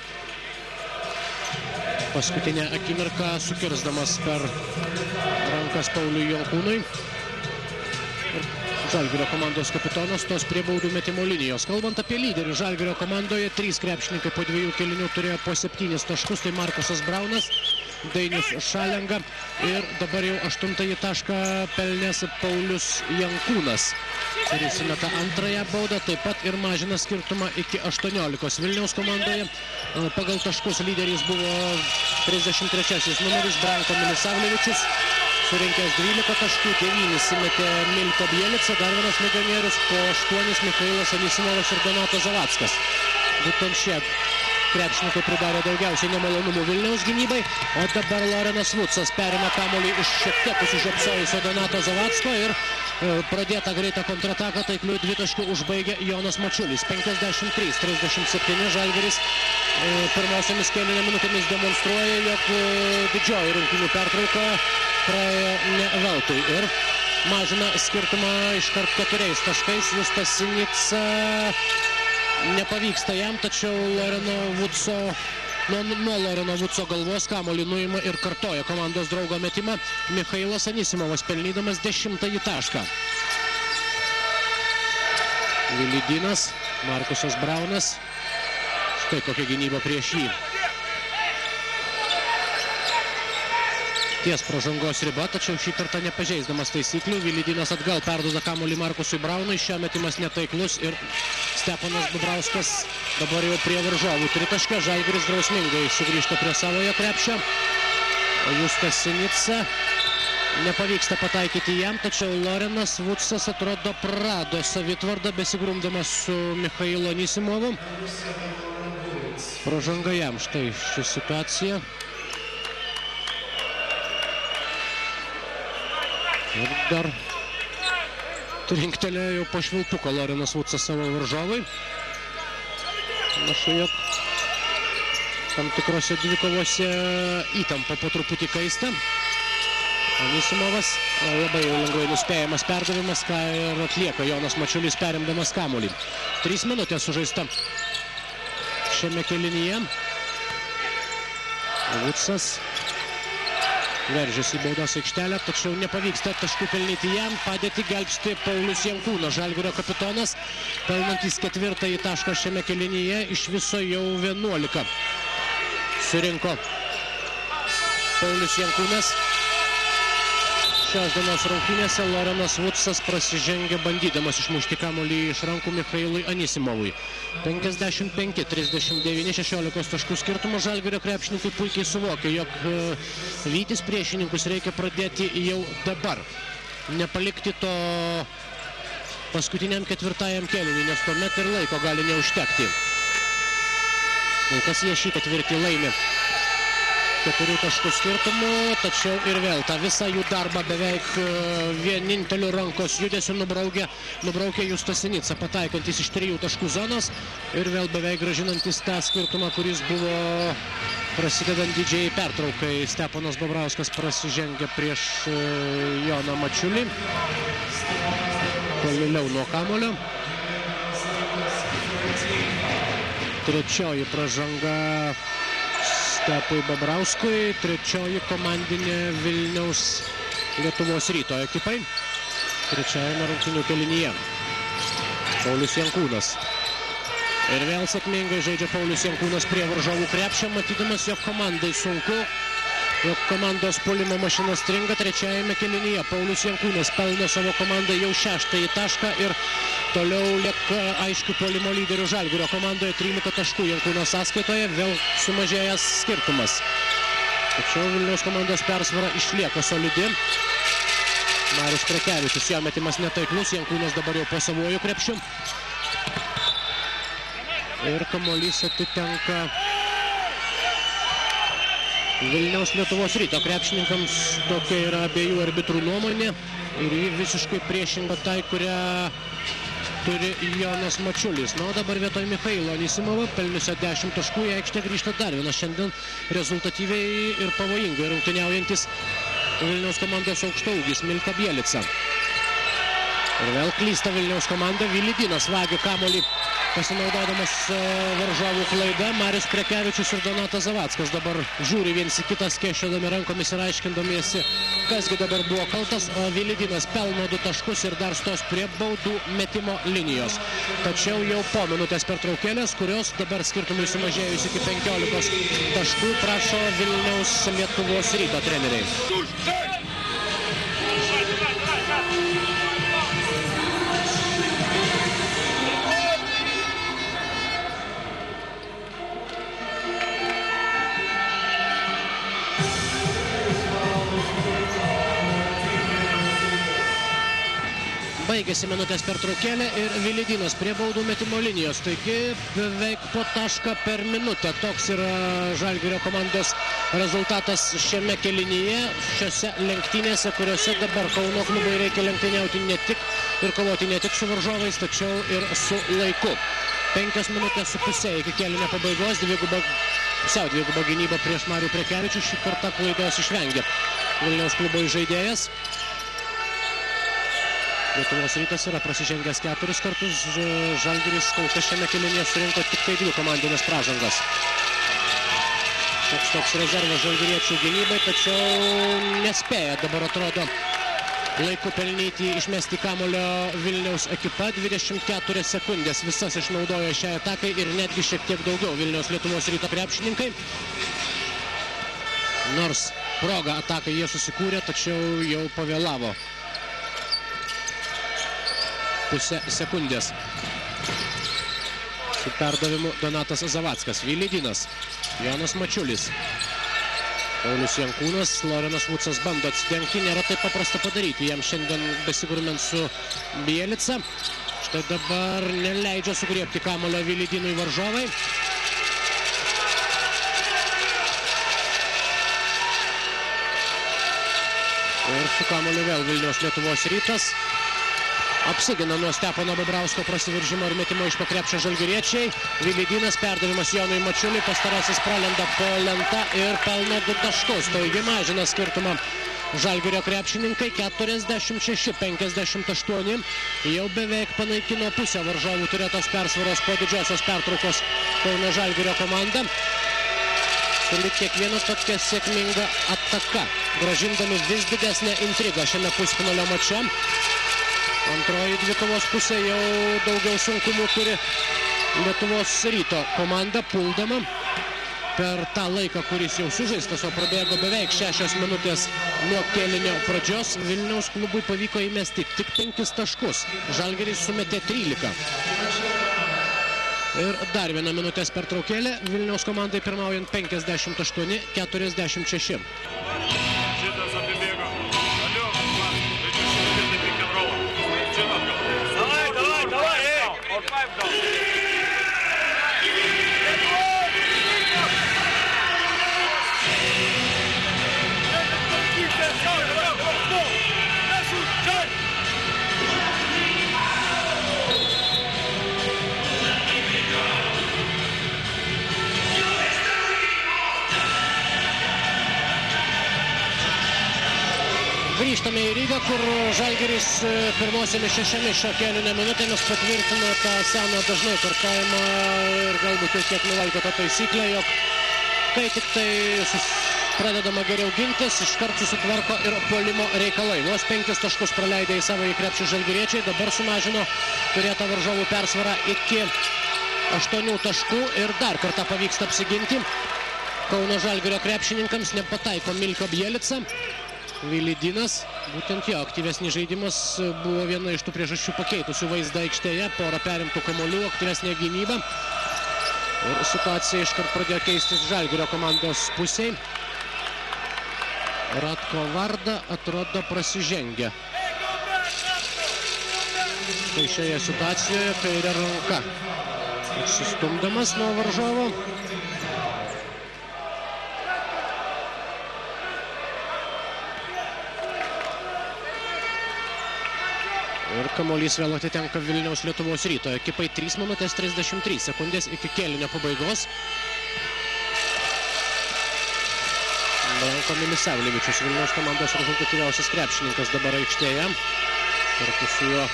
Paskutinę akimirką sukirsdamas per rankas Pauliui Jankūnui. Žalgirio komandos kapitonas tos prie baudų metimo linijos. Kalbant apie lyderių, Žalgirio komandoje 3 krepšininkai po 2 kėlinių turėjo po 7 taškus. Tai Markusas Braunas, Dainius Šalenga ir dabar jau 8 tašką pelnęs Paulius Jankūnas, kuris įmeta antrąją baudą, taip pat ir mažina skirtumą iki 18. Vilniaus komandoje pagal taškus lyderis buvo 33 numeris Branko Milisavljevičius, surinkęs 12 taškų, 9 įmetė Milko Bielica, dar vienas legionierius, po 8 Michailas Anisimovas ir Donatas Zavackas. Būtent šie krepšininkai pridarė daugiausiai nemalonumų Vilniaus gynybai, o dabar Lorenas Vucas perėmė kamuolį iš šiek tiek sužiopsojusio Donato Zavacko ir pradėtą greitą kontrataką taiklių 2 taškų užbaigė Jonas Mačiulis. 53-37 Žalgiris pirmosiomis kėlinio minutėmis demonstruoja, jog didžioji rungtynių pertrauka praėjo ne veltui ir mažina skirtumą iškart 4 taškais. Justas Senica nepavyksta jam, tačiau nuo Loreno Vuco galvos kamuolį nuima ir kartoja komandos draugo metimą Michailas Anisimovas, pelnydamas 10 tašką. Vilidinas, Markusas Braunas. Štai kokia gynyba prieš jį. Ties pražangos riba, tačiau šį kartą nepažeisdamas taisyklių. Vilidinas atgal perduoda kamuolį Markusui Braunui. Šio metimas netaiklus ir Steponas Bubrauskas dabar jau prie varžovų tritaškio. Žalgiris drausmingai sugrįžta prie savojo krepšio. Justas Senica nepavyksta pataikyti jam, tačiau Lorenas Vucas atrodo prarado savitvardą, besigrumdamas su Michailu Anisimovu. Pražanga jam, štai ši situacija. Ir dar trinktelėjo jau po švilpuko Lorenas Vucas savo varžovai. Panašu, jog tam tikrose dvikovose įtampa po truputį kaista. Anisimovas labai lengvai nuspėjamas perdavimas, ką ir atlieka Jonas Mačiulis perimdamas kamuolį. 3 minutės sužaista šiame kėlinyje. Vucas veržiasi į baudos aikštelę, tačiau nepavyksta taškų pelnyti jam. Padėtį gelbsti Paulius Jankūnas, Žalgirio kapitonas, pelnantis 4 tašką šiame kėlinyje, iš viso jau 11 surinko Paulius Jankūnas. Šios dienos rungtynėse Lorenas Vucas prasižengia bandydamas išmušti kamuolį iš rankų Michailui Anisimovui. 55-39, 16 taškų skirtumo. Žalgirio krepšininkai puikiai suvokia, jog vytis priešininkus reikia pradėti jau dabar. Nepalikti to paskutiniam 4 kėliniui, nes tuomet ir laiko gali neužtekti. Kol kas jie šį ketvirtį laimi 4 taškų skirtumų, tačiau ir vėl tą visą jų darbą beveik vieninteliu rankos judesiu nubraukė Justas Senica, pataikantis iš 3 taškų zonos ir vėl beveik grąžinantis tą skirtumą, kuris buvo prasidedant didžiai pertraukai. Steponas Bobrauskas prasižengia prieš Joną Mačiulį. Tolėliau nuo kamuolio. Trečioji pražanga Stepui Bobrauskui, trečioji komandinė Vilniaus Lietuvos Ryto ekipai. Trečiajame rungtynių kėlinyje Paulius Jankūnas. Ir vėl sėkmingai žaidžia Paulius Jankūnas prie varžovų krepšio, matydamas, jog komandai sunku, jog komandos puolimo mašina stringa. Trečiajame kėlinyje Paulius Jankūnas pelno savo komandai jau 6 tašką ir toliau lieka aiškių puolimo lyderių Žalgirio komandoje 13 taškų Jankūno sąskaitoje, vėl sumažėjęs skirtumas. Tačiau Vilniaus komandos persvara išlieka solidi. Marius Prekevičius, jo metimas netaiklus, Jankūnas dabar jau po savojų krepšių. Ir kamuolys atitenka Vilniaus Lietuvos Ryto krepšininkams. Tokia yra abiejų arbitrų nuomonė ir ji visiškai priešinga tai, kurią turi Jonas Mačiulis. Na, o dabar vietoj Michailo Anisimovo, pelniusio 10 taškų, į aikštę grįžta dar vienas šiandien rezultatyviai ir pavojingai rungtyniaujantis Vilniaus komandos aukštaūgis Milka Bielica. Ir vėl klysta Vilniaus komanda. Vilidinas vagia kamuolį, pasinaudodamas varžovų klaida. Marius Prekevičius ir Donatas Zavackas dabar žiūri viens į kitą, skėsčiodami rankomis ir aiškindamiesi, kasgi dabar buvo kaltas. O Vilidinas pelno 2 taškus ir dar stos prie baudų metimo linijos. Tačiau jau po minutės pertraukėlės, kurios dabar skirtumui sumažėjus iki 15 taškų, prašo Vilniaus Lietuvos Ryto treneriai. Baigėsi minutės pertraukėlė ir Vilidinas prie baudų metimo linijos. Taigi beveik po tašką per minutę. Toks yra Žalgirio komandos rezultatas šiame kėlinyje, šiose lenktynėse, kuriuose dabar Kauno klubui reikia lenktyniauti ne tik ir kovoti ne tik su varžovais, tačiau ir su laiku. 5 minutės su pusė iki kėlinio pabaigos, pusiau dviguba gynyba prieš Marių Prekevičių. Šį kartą klaidos išvengė Vilniaus klubo žaidėjas. Lietuvos Rytas yra prasižengęs 4 kartus, Žalgiris kol kas šiame kėlinyje surinko tik tai 2 komandinės pražangas. Toks rezervas žalgiriečių gynybai, tačiau nespėja dabar, atrodo, laiku pelnyti, išmesti kamuolio Vilniaus ekipa. 24 sekundės visas išnaudojo šiai atakai ir netgi šiek tiek daugiau Vilniaus Lietuvos Ryto krepšininkai. Nors progą atakai jie susikūrė, tačiau jau pavėlavo pusę sekundės. Su perdavimu Donatas Zavackas, Vilidinas, Jonas Mačiulis, Paulius Jankūnas, Lorenas Vucas bando atsidengti, nėra taip paprasta padaryti jam šiandien besigurminant su Bielica. Štai dabar neleidžia sugriebti kamuolio Vilidinui varžovai. Ir su kamuoliu vėl Vilniaus Lietuvos Rytas. Apsigina nuo Stepono Babrausko prasiveržimo ir metimo iš po krepšio žalgiriečiai. Vilidinas, perdavimas Jonui Mačiuliui, pastarasis pralenda po lenta ir pelno 2 taškus. Taigi mažina skirtumą Žalgirio krepšininkai, 46-58. Jau beveik panaikino pusę varžovų turėtos persvaros po didžiosios pertraukos Kauno Žalgirio komanda. Sulig kiekviena tokia sėkminga ataka, grąžindami vis didesnę intrigą šiame pusfinalio mače. Antroji dvikovos pusė jau daugiau sunkumų turi Lietuvos Ryto komanda, puldama. Per tą laiką, kuris jau sužaistas, o prabėgo beveik 6 minutės nuo kėlinio pradžios, Vilniaus klubui pavyko įmesti tik 5 taškus. Žalgiris sumetė 13. Ir dar viena minutės pertraukėlė. Vilniaus komandai pirmaujant 58-46. Grįžtame į Rygą, kur Žalgiris pirmosiomis 6 šio kėlinio minutėmis patvirtino tą seną dažnai kartojimą ir galbūt jau kiek nuvalkiotą taisyklę, jog kai tik tai pradedama geriau gintis, iškart susitvarko ir puolimo reikalai. Vos 5 taškus praleidę į savo krepšį žalgiriečiai, dabar sumažino turėtą varžovų persvarą iki 8 taškų ir dar kartą pavyksta apsiginti. Kauno Žalgirio krepšininkams nepataiko Milka Bielica. Vilidinas, būtent jo aktyvesnis žaidimas buvo viena iš tų priežasčių pakeitusių vaizdą aikštėje, porą perimtų kamuolių, aktyvesnė gynyba. Ir situacija iškart pradėjo keistis Žalgirio komandos pusiai. Ratko Varda atrodo prasižengia. Tai šioje situacijoje kairė ranka atsistumdamas nuo varžovo. Ir kamuolys vėl atitenka Vilniaus Lietuvos Ryto ekipai. 3 minutės 33 sekundės iki kėlinio pabaigos. Branko Milisavljevičius, Vilniaus komandos rezultatyviausias krepšininkas dabar aikštėje. Kartu su juo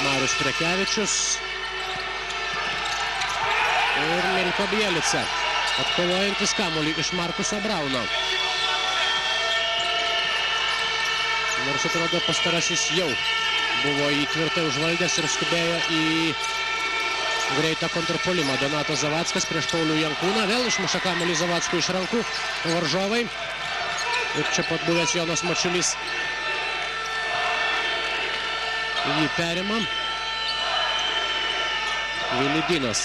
Marius Prekevičius ir Milko Bielica, atkovojantis kamuolį iš Markuso Brauno. Nors atrodo pastarasis jau buvo įtvirtai užvaldęs ir skubėjo į greitą kontrpuolimą. Donatas Zavackas prieš Paulių Jankūną. Vėl išmuša kamuolį Zavackui iš rankų varžovai. Ir čia pat buvęs Jonas Mačiulis jį perima. Vilidinas.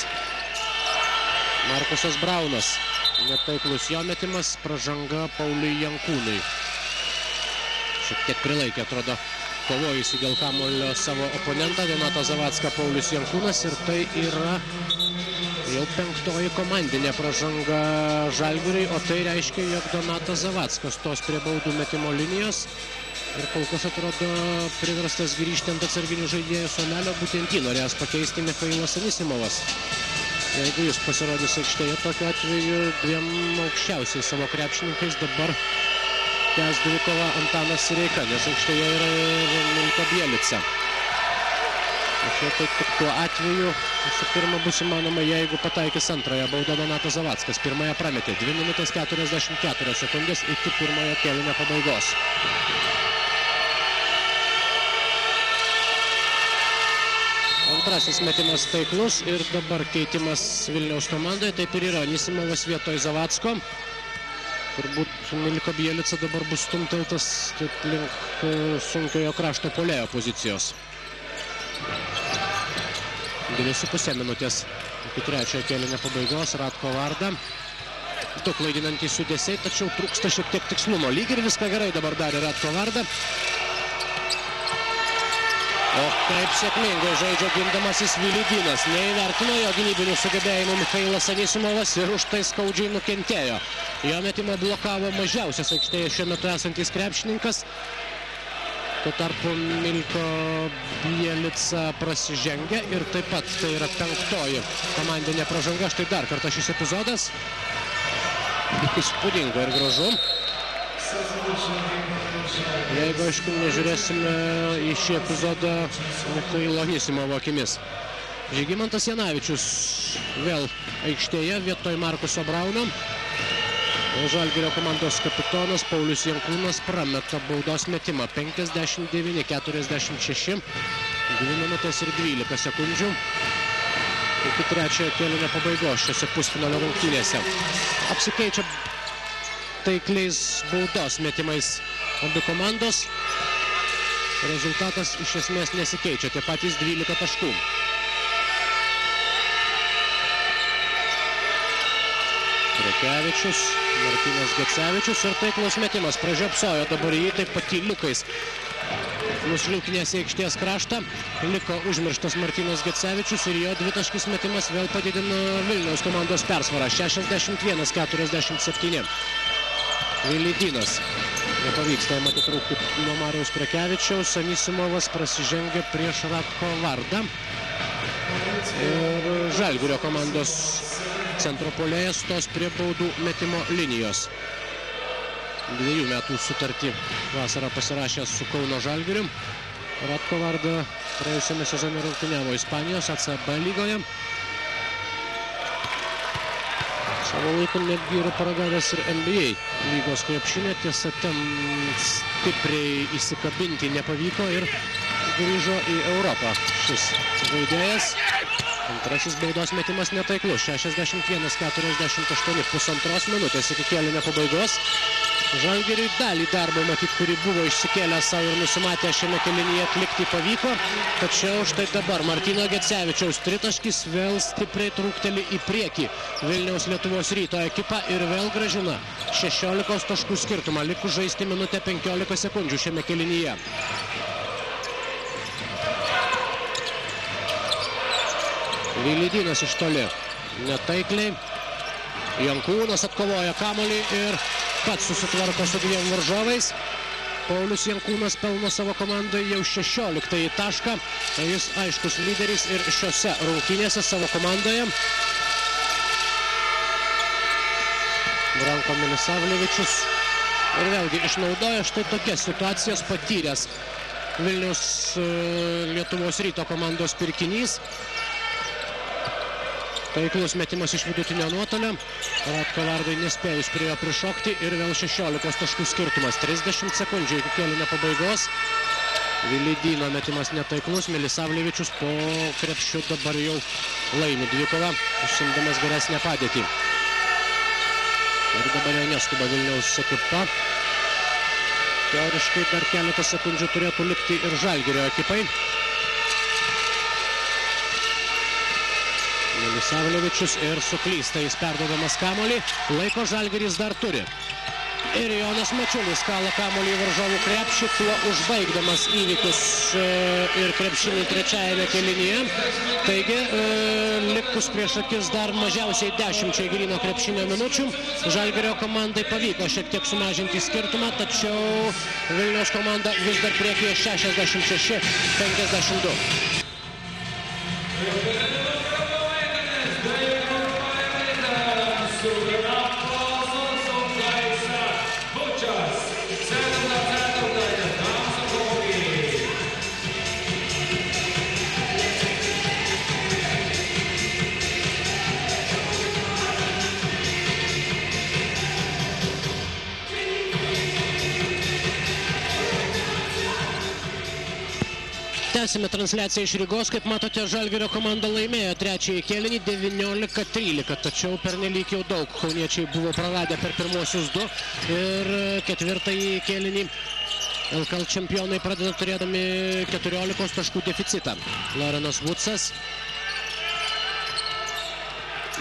Markusas Braunas. Netaiklus jo metimas. Pražanga Pauliui Jankūnui. Šiek tiek prilaikė, atrodo, kovojusi dėl kamuolio savo oponentą Donatą Zavacką Paulius Jankūnas. Ir tai yra jau 5. komandinė pražanga Žalgiriui. O tai reiškia, jog Donatas Zavackas stos prie baudų metimo linijos. Ir kol kas atrodo priverstas grįžti ant atsarginių žaidėjų suolelio. Būtent jį norės pakeisti Michailas Anisimovas. Jeigu jis pasirodys aikštėje, tokiu atveju 2 aukščiausiais savo krepšininkais dabar tęs dvikovą Antanas Sireika, nes aikštėje yra ir Milko Bielica. Tačiau tai tik tuo atveju visų pirma bus įmanoma, jeigu pataikys antrąją baudą Donatas Zavackas. Pirmąją prametė 2 minutės 44 sekundės iki pirmojo kėlinio pabaigos. Antrasis metimas taiklus ir dabar keitimas Vilniaus komandoje. Taip ir yra, Anisimovas vietoj Zavacko. Turbūt Milko Bielica dabar bus stumteltas taip link sunkiojo krašto puolėjo pozicijos. 2,5 minutės iki trečiojo kėlinio pabaigos. Ratko Varda. Du klaidinantys judesiai, tačiau trūksta šiek tiek tikslumo. Lyg ir viską gerai dabar darė Ratko Varda. O kaip sėkmingai žaidžia gindamasis Vilidinas. Neįvertino jo gynybinių sugebėjimų Michailas Anisimovas ir už tai skaudžiai nukentėjo. Jo metimą blokavo mažiausias aikštėje šiuo metu esantis krepšininkas. Tuo tarpu Milko Bielica prasižengia ir taip pat tai yra 5. komandinė pražanga. Štai dar kartą šis epizodas. Įspūdinga ir gražu. Jeigu, aišku, nežiūrėsime į šį epizodą Michailo Anisimovo akimis. Žygimantas Janavičius vėl aikštėje vietoj Markuso Brauno. Žalgirio komandos kapitonas Paulius Jankūnas prameta baudos metimą. 59-46. 2 minutės ir 12 sekundžių. Iki trečiojo kėlinio pabaigos šiose pusfinalio rungtynėse. Apsikeičia taikliais baudos metimais abi komandos. Rezultatas iš esmės nesikeičia, tie patys 12 taškų. Prekevičius, Martynas Gecevičius ir taiklus metimas. Pražiopsojo dabar jį taip patyliukais. Nušliaukinės į aikštės kraštą. Liko užmirštas Martynas Gecevičius ir jo dvitaškis metimas vėl padidino Vilniaus komandos persvarą. 61-47. Vilidinas. Nepavyksta jam atitrūkti nuo Mariaus Prekevičiaus. Anisimovas prasižengia prieš Ratko Vardą. Ir Žalgirio komandos centro puolėjas stos prie baudų metimo linijos. 2 metų sutartį vasarą pasirašęs su Kauno Žalgiriu. Ratko Varda praėjusiame sezone rungtyniavo Ispanijos ACB lygoje. Savo laiku netgi yra paragavęs ir NBA lygos krepšinio. Tiesa, ten stipriai įsikabinti nepavyko ir grįžo į Europą šis žaidėjas. Antrasis baudos metimas netaiklus. 61-48, pusantros minutės iki kėlinio pabaigos. Žalgiriui dalį darbo, matyt, kurį buvo išsikėlę savo ir nusimatę šiame kėlinyje atlikti, pavyko. Tačiau štai dabar Martyno Gecevičiaus tritaškis vėl stipriai trūkteli į priekį. Vilniaus Lietuvos Ryto ekipa ir vėl grąžina 16 taškų skirtumą. Likus žaisti minutę 15 sekundžių šiame kėlinyje. Vilidinas iš toli. Netaikliai. Jankūnas atkovoja kamuolį ir pats susitvarko su 2 varžovais. Paulius Jankūnas pelno savo komandai jau 16 tašką. Jis aiškus lyderis ir šiose rungtynėse savo komandoje. Branko Milisavljevičius ir vėlgi išnaudoja štai tokias situacijas patyręs Vilniaus Lietuvos Ryto komandos pirkinys. Taiklus metimas iš vidutinio nuotolio. Ratko Vardai nespėjus prie jo prišokti ir vėl 16 taškų skirtumas. 30 sekundžių iki kėlinio pabaigos. Vilydyno metimas netaiklus. Milisavljevičius po krepšiu dabar jau laimi dvikovą, užsimdamas geresnę padėtį. Ir dabar jau neskuba Vilniaus ekipa. Teoriškai dar keletą sekundžių turėtų likti ir Žalgirio ekipai. Milisavljevičius ir suklysta, jis perduodamas kamuolį. Laiko Žalgiris dar turi. Ir Jonas Mačiulis kala kamuolį į varžovų krepšį, tuo užbaigdamas įvykius ir krepšinį trečiajame kėlinyje. Taigi, likus prieš akis dar mažiausiai 10 gryno krepšinio minučių. Žalgirio komandai pavyko šiek tiek sumažinti skirtumą, tačiau Vilniaus komanda vis dar priekyje 66-52. Tęsime transliaciją iš Rygos. Kaip matote, Žalgirio komanda laimėjo trečiąjį kėlinį 19-13, tačiau pernelyg jau daug kauniečiai buvo praradę per pirmosius du ir ketvirtąjį kėlinį LKL čempionai pradeda turėdami 14 taškų deficitą. Lorenas Vucas.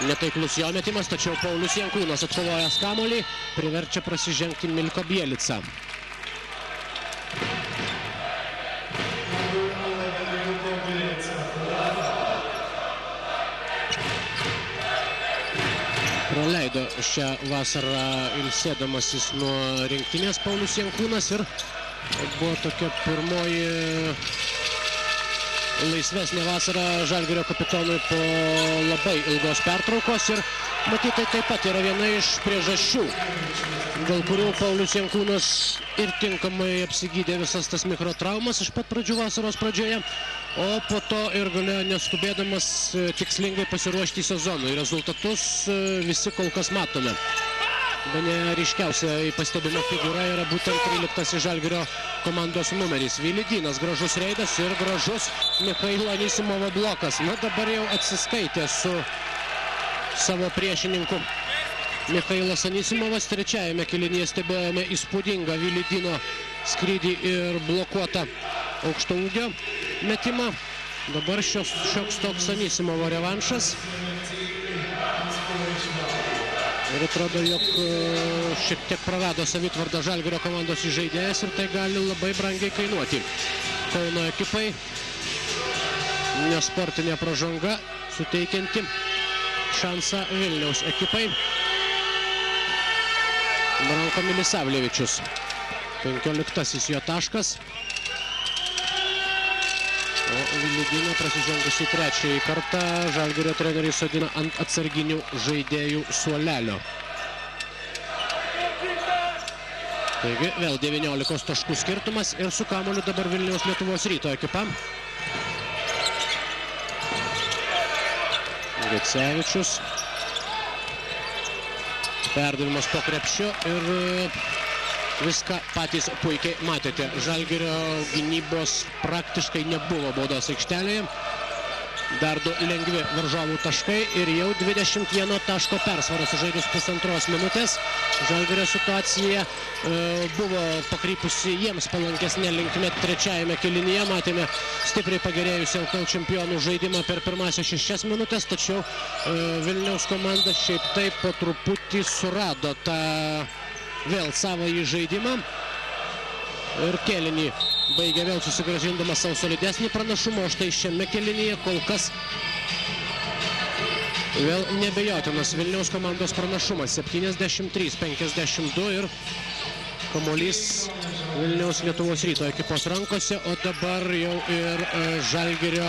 Netaiklus jo metimas, tačiau Paulius Jankūnas atkovojęs kamuolį priverčia prasižengti Milko Bielicą. Praleido šią vasarą ilsėdamasis nuo rinktinės Paulius Jankūnas ir buvo tokia pirmoji laisvesnė vasara Žalgirio kapitonui po labai ilgos pertraukos ir matyt, tai taip pat yra viena iš priežasčių, dėl kurių Paulius Jankūnas ir tinkamai apsigydė visas tas mikrotraumas iš pat pradžių vasaros pradžioje, o po to ir galėjo neskubėdamas tikslingai pasiruošti sezonui. Rezultatus visi kol kas matome. Bene ryškiausia pastebima figūra yra būtent 13 Žalgirio komandos numeris. Vilydynas, gražus reidas ir gražus Michailo Anisimovo blokas. Na, dabar jau atsiskaitė su savo priešininku. Michailas Anisimovas trečiajame kėlinyje stebėjome įspūdingą Vilydyno skrydį ir blokuotą aukšto ūgio metimą. Dabar šioks toks Anisimovo revanšas. Ir atrodo, jog šiek tiek prarado savitvardą Žalgirio komandos žaidėjas ir tai gali labai brangiai kainuoti Kauno ekipai. Nesportinė pražanga suteikianti šansą Vilniaus ekipai. Branko Milisavljevičius. 15 jo taškas. O Vilydyną prasižengusi trečiąjį kartą Žalgirio treneriai sodina ant atsarginių žaidėjų suolelio. Taigi vėl 19 taškų skirtumas ir su kamuoliu dabar Vilniaus Lietuvos Ryto ekipa. Gecevičius. Perdavimas po krepšiu ir viską patys puikiai matėte. Žalgirio gynybos praktiškai nebuvo baudos aikštelėje. Dar du lengvi varžovų taškai ir jau 21 taško persvara sužaidus pusantros minutės. Žalgirio situacija buvo pakrypusi jiems palankesnė linkme trečiajame kėlinyje. Matėme stipriai pagerėjusią LKL čempionų žaidimą per pirmąsias 6 minutės, tačiau Vilniaus komanda šiaip taip po truputį surado tą vėl savąjį žaidimą ir kėlinį baigė vėl susigrąžindamas savo solidesnį pranašumą, o štai šiame kėlinyje kol kas vėl nebejotinas Vilniaus komandos pranašumas 73-52 ir kamuolys Vilniaus Lietuvos Ryto ekipos rankose, o dabar jau ir Žalgirio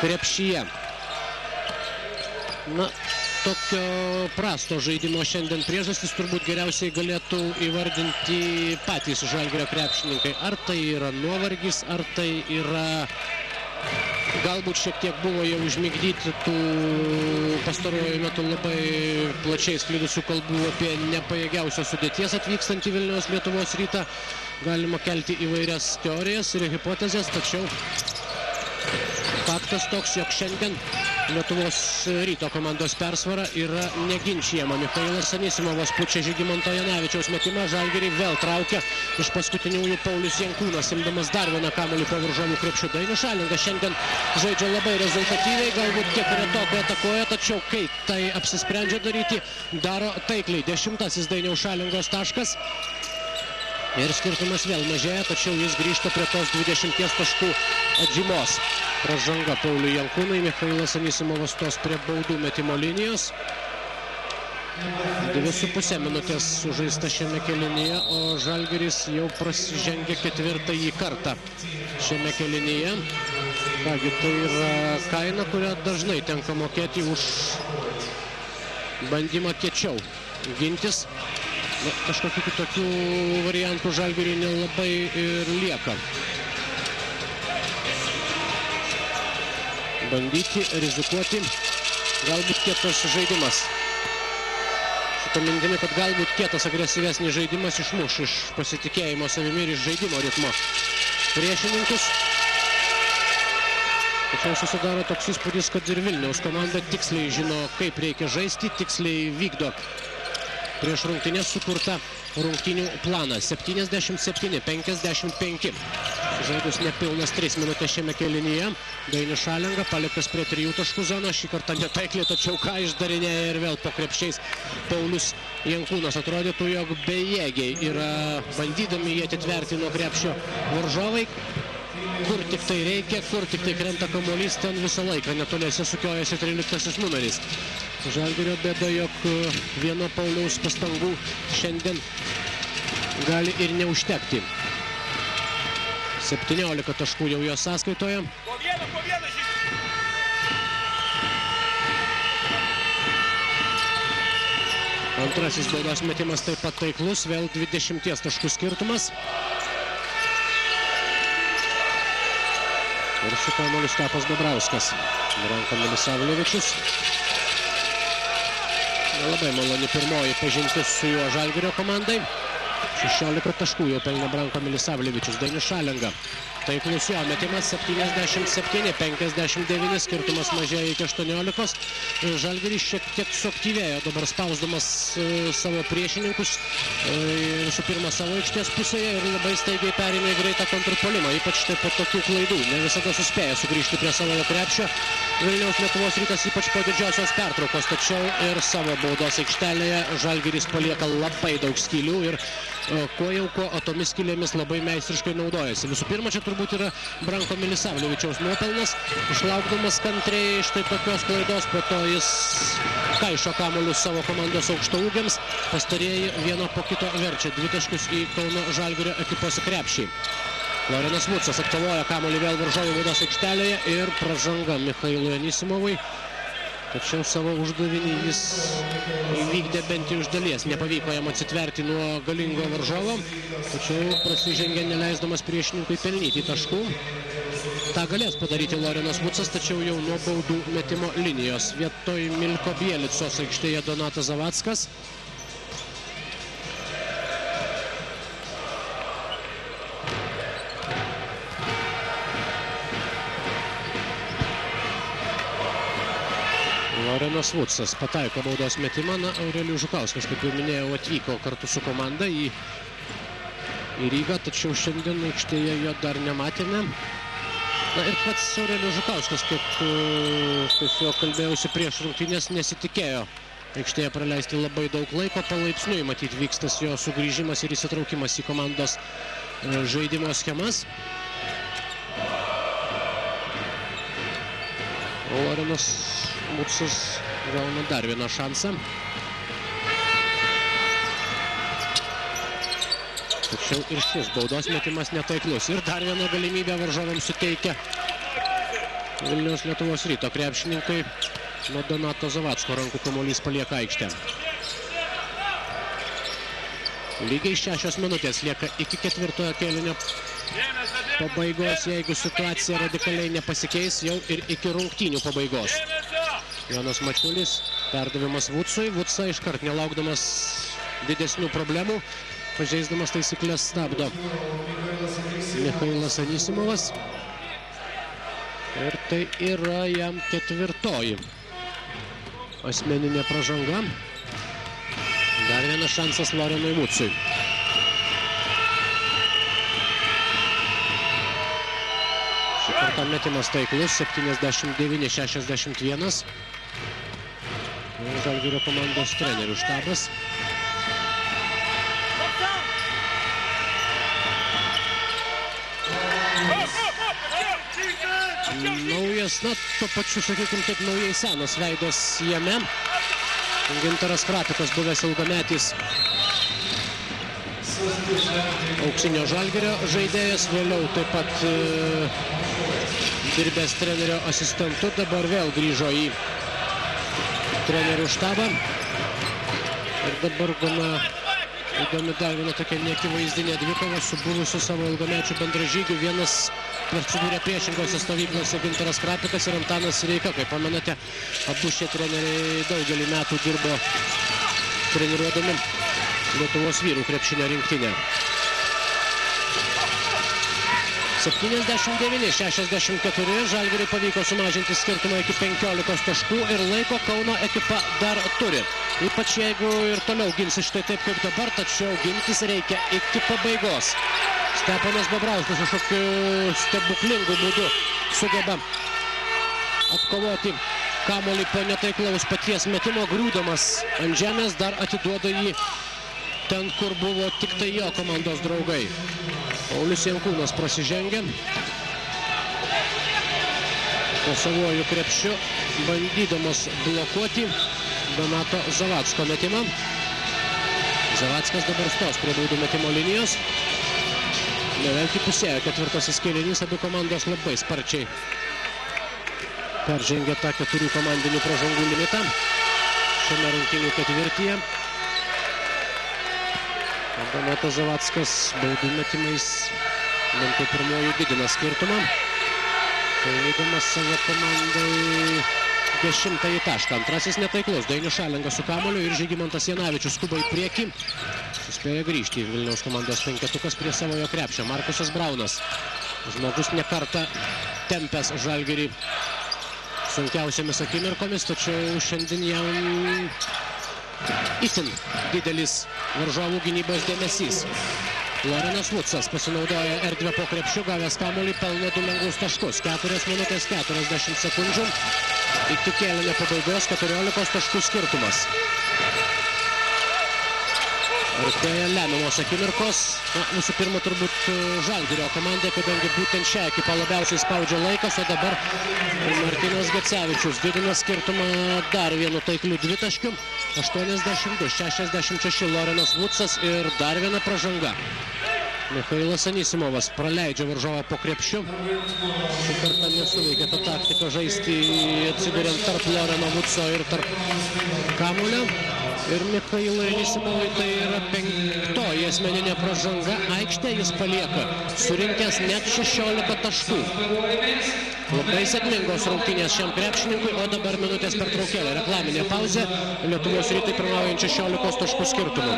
krepšyje. Na, tokio prasto žaidimo šiandien priežastis turbūt geriausiai galėtų įvardinti patys Žalgirio krepšininkai. Ar tai yra nuovargis, ar tai yra... Galbūt šiek tiek buvo jau užmigdyti tų pastaruoju metu labai plačiai sklidusių kalbų apie nepajėgiausios sudėties atvykstantį Vilniaus Lietuvos Rytą. Galima kelti įvairias teorijas ir hipotezes, tačiau faktas toks, jog šiandien Lietuvos Ryto komandos persvara yra neginčijama. Michailas Anisimovas pučia Žygimanto Janavičiaus metimą, Žalgirį vėl traukia iš paskutiniųjų Paulius Jankūnas, imdamas dar vieną kamuolį po varžovų krepšių. Dainius Šalingas šiandien žaidžia labai rezultatyviai, galbūt kiek retokai atakuoja, tačiau kai tai apsisprendžia daryti, daro taikliai. 10. Dainiaus Šalingos taškas. Ir skirtumas vėl mažėja, tačiau jis grįžta prie tos 20 taškų atžymos. Pražanga Pauliui Jankūnui, Michailas Anisimovas tos prie baudų metimo linijos. 2,5 minutės sužaista šiame kėlinyje, o Žalgiris jau prasižengia 4. kartą šiame kėlinyje. Kągi, tai yra kaina, kurią dažnai tenka mokėti už bandymą kiečiau gintis. Na, kažkokių kitokių variantų Žalgiriui nelabai ir lieka. Bandyti, rizikuoti, galbūt kietas žaidimas. Šitą mintimi, kad galbūt kietas agresyvesnis žaidimas išmuš iš pasitikėjimo savimi ir iš žaidimo ritmo priešininkus. Tačiau susidaro toks įspūdis, kad ir Vilniaus komanda tiksliai žino, kaip reikia žaisti, tiksliai vykdo prieš rungtynės sukurtą rungtynių planą. 77-55. Žaidus nepilnas 3 minutės šiame kėlinyje. Dainius Šalinga paliktas prie 3 taškų zoną. Šį kartą netaikliai, tačiau ką išdarinėja ir vėl po krepšiais Paulius Jankūnas. Atrodytų, jog bejėgiai yra bandydami jį atitverti nuo krepšio varžovai. Kur tik tai reikia, kur tik tai krenta kamuolys, ten visą laiką netoliese sukiojasi 13 numeris. Žalgirio bėda, jog vieno Pauliaus pastangų šiandien gali ir neužtekti. 17 taškų jau jo sąskaitoje. Antrasis baudos metimas taip pat taiklus, vėl 20 taškų skirtumas. Ir su kamuoliu Stepas Dobrauskas. Branko Milisavljevičius. Labai maloni pirmoji pažintis su juo Žalgirio komandai. 16 taškų jau pelnė Branko Milisavljevičius. Dainius Šalinga. Taiklus jo metimas 77-59, skirtumas mažėja iki 18. Žalgiris šiek tiek suaktyvėjo, dabar spausdamas savo priešininkus, visų pirma savo aikštės pusėje ir labai staigiai perėmė į greitą kontrpuolimą, ypač taip pat tokių klaidų. Ne visada suspėja sugrįžti prie savo krepšio. Vilniaus Lietuvos Rytas ypač po didžiosios pertraukos, tačiau ir savo baudos aikštelėje Žalgiris palieka labai daug skylių ir kuo jau kuo, o tomis skylėmis labai meistriškai naudojasi. Visų pirma, čia turbūt yra Branko Milisavljevičiaus nuopelnas, išlaukdamas kantriai štai tokios klaidos, po to jis kaišo kamuolius savo komandos aukštaūgiams, pastarieji vieno po kito verčia 2 taškus į Kauno Žalgirio ekipos krepšį. Lorenas Vucas atkovoja kamuolį vėl varžovų baudos aikštelėje ir pražanga Michailui Anisimovui. Tačiau savo uždavinį jis įvykdė bent iš dalies. Nepavyko jam atsitverti nuo galingo varžovo, tačiau prasižengė neleisdamas priešininkui pelnyti taškų. Ta galės padaryti Lorenas Vucas, tačiau jau nuo baudų metimo linijos. Vietoj Milko Bielicos aikštėje Donatas Zavackas. Lorenas Vucas pataiko baudos metimą. Na, Aurelijus Žukauskas, kaip jau minėjau, atvyko kartu su komanda į Rygą, tačiau šiandien aikštėje jo dar nematėme. Na ir pats Aurelijus Žukauskas, kaip su juo kalbėjausi prieš rungtynes, nesitikėjo aikštėje praleisti labai daug laiko. Palaipsniui matyti vykstas jo sugrįžimas ir įsitraukimas į komandos žaidimo schemas. Lorenas Vucas gauna dar vieną šansą. Tačiau ir šis baudos metimas netaiklus. Ir dar vieną galimybę varžovams suteikia Vilniaus Lietuvos Ryto krepšininkai. Nuo Donato Zavacko rankų kamuolys palieka aikštę. Lygiai 6 minutės lieka iki ketvirtojo kėlinio pabaigos. Jeigu situacija radikaliai nepasikeis, jau ir iki rungtynių pabaigos. Jonas Mačiulis, perdavimas Vucui. Vuca iškart nelaukdamas didesnių problemų, pažeisdamas taisyklės, stabdo Michailas Anisimovas. Ir tai yra jam ketvirtoji asmeninė pražanga. Dar vienas šansas Lorenui Vucui. Šį kartą metimas taiklus, 79-61. Žalgirio komandos trenerių štabas. Naujas, na, tuo pačiu, sakykim, taip naujai senas veidas jame. Gintaras Krapikas, buvęs ilgametis auksinio Žalgirio žaidėjas, vėliau taip pat dirbęs trenerio asistentu, dabar vėl grįžo į trenerių štabą. Ir dabar gana įdomi dar viena tokia neakivaizdinė dvikova su buvusiu savo ilgamečiu bendražygiu. Vienas atsidūrė priešingose stovyklose Gintaras Krapikas ir Antanas Reika. Kaip pamenate, abu šie treneriai daugelį metų dirbo treniruodami Lietuvos vyrų krepšinio rinktinę. 79-64, Žalgiriui pavyko sumažinti skirtumą iki 15 taškų ir laiko Kauno ekipa dar turi. Ypač jeigu ir toliau ginsis štai taip kaip dabar, tačiau gintis reikia iki pabaigos. Steponas Bobrauskas kažkokiu stebuklingu būdu sugeba atkovoti kamuolį po netaiklaus paties metimo, griūdamas ant žemės, dar atiduoda jį ten, kur buvo tik tai jo komandos draugai. Paulius Jankūnas prasižengia po savuoju krepšiu, bandydamas blokuoti Donato Zavacko metimą. Zavackas dabar stos prie baudų metimo linijos. Neveltui pusėjo ketvirtasis kėlinys, abi komandos labai sparčiai peržengė tą 4 komandinių pražangų limitą šiame rungtynių ketvirtyje. Donatas Zavackas baudų metimais bent jau pirmojų didina skirtumą, pavydamas savo komandai 10-ąjį tašką. Antrasis netaiklus, Dainius Šalenga su kamuoliu ir Žygimantas Janavičius skuba į priekį. Suspėjo grįžti Vilniaus komandos penketukas prie savojo krepšio. Markusas Braunas, žmogus nekartą tempęs Žalgirį sunkiausiamis akimirkomis, tačiau šiandien jam itin didelis varžovų gynybos dėmesys. Lorenas Vucas pasinaudoja erdvę po krepšiu, gavęs kamuolį, pelno 2 lengvus taškus. 4 minutės 40 sekundžių iki kėlinio pabaigos, 14 taškų skirtumas. Artėja lemiamos akimirkos. Na, visų pirma, turbūt Žalgirio komandai, kadangi būtent šią ekipą labiausiai spaudžia laikas, o dabar Martynas Gecevičius didina skirtumą dar vienu taikliu dvitaškiu. 82-66 Lorenas Vucas ir dar viena pražanga. Michailas Anisimovas praleidžia varžovą po krepšiu. Šį kartą nesuveikia ta taktika žaisti atsiduriant tarp Loreno Vuco ir tarp kamuolio. Ir Michailui Anisimovui tai yra 5-oji asmeninė pražanga. Aikštę jis palieka surinkęs net 16 taškų. Labai sėkmingos rungtynės šiam krepšininkui, o dabar minutės pertraukėlė. Reklaminė pauzė, Lietuvos Rytui pirmaujant 16 taškų skirtumu.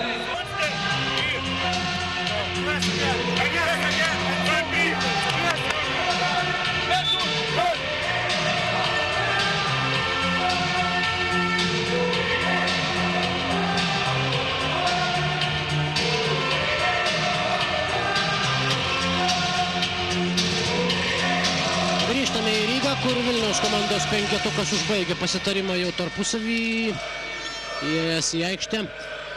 Grįžtame į Rygą, kur Vilniaus komandos penketukas užbaigė pasitarimą jau tarpusavį, įėjęs į aikštę.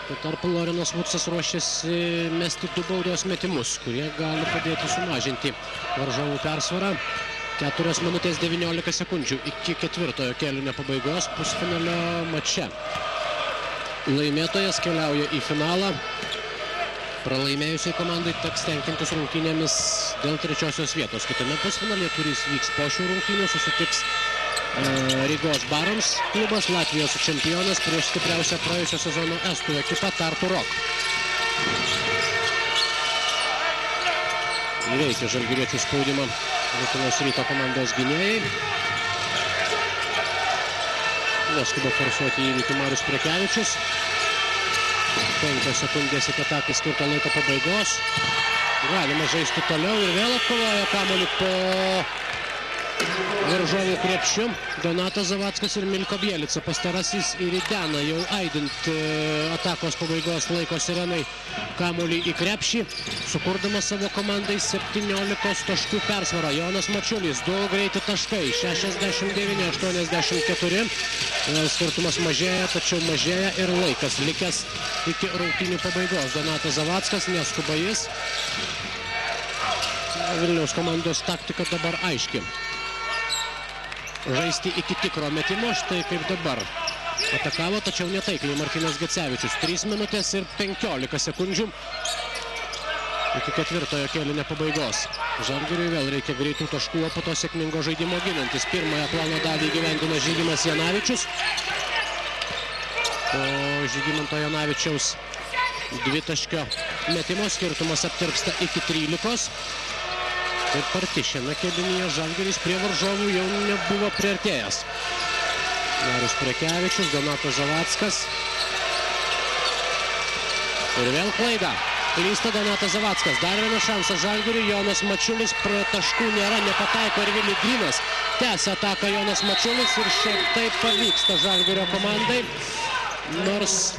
Tuo tarpu Lorenas Vucas ruošiasi mesti 2 baudos metimus, kurie gali padėti sumažinti varžovų persvarą. 4 minutės 19 sekundžių iki ketvirtojo kėlinio pabaigos pusfinalio mače. Laimėtojas keliauja į finalą. Pralaimėjusiai komandai teks tenkintis rungtynėmis dėl trečiosios vietos. Kitame pusfinalyje, kuris vyks po šių rungtynių, susitiks Rygos Barons klubas, Latvijos čempionas prieš stipriausią praėjusio sezono estų ekipą Tartu Rock. Įveikia žalgiriečių spaudimą Lietuvos Ryto komandos gynėjai. Neskuba forsuoti įvykį Marius Prekevičius. 5 sekundės iki atakai skirto laiko pabaigos. Galima žaisti toliau ir vėl atkovoja kamuolį po varžovų krepšiu. Donatas Zavackas ir Milko Bielica. Pastarasis įridena jau aidint atakos pabaigos laiko sirenai kamuolį į krepšį, sukurdamas savo komandai 17 taškų persvarą. Jonas Mačiulis, 2 greiti taškai, 69-84. Skirtumas mažėja, tačiau mažėja ir laikas likęs iki rungtynių pabaigos. Donatas Zavackas, neskuba jis. Vilniaus komandos taktika dabar aiški. Žaisti iki tikro metimo, štai kaip dabar. Atakavo, tačiau netaikliai Martynas Gecevičius. 3 minutės ir 15 sekundžių iki ketvirtojo kėlinio pabaigos. Žalgiriui vėl reikia greitų taškų, o po to sėkmingo žaidimo ginantis. Pirmąją plano dalį įgyvendina Žygimas Janavičius. Po Žygimanto Janavičiaus dvitaškio metimo skirtumas aptirpsta iki 13. Taip arti šiame kėlinyje Žalgiris prie varžovų jau nebuvo priartėjęs. Marius Prekevičius, Donatas Zavackas. Ir vėl klaida. Klysta Donatas Zavackas. Dar vienas šansas Žalgiriui. Jonas Mačiulis, taškų nėra, nepataiko ir Vili Grynas. Tęsia ataką Jonas Mačiulis ir šiaip taip pavyksta Žalgirio komandai. Nors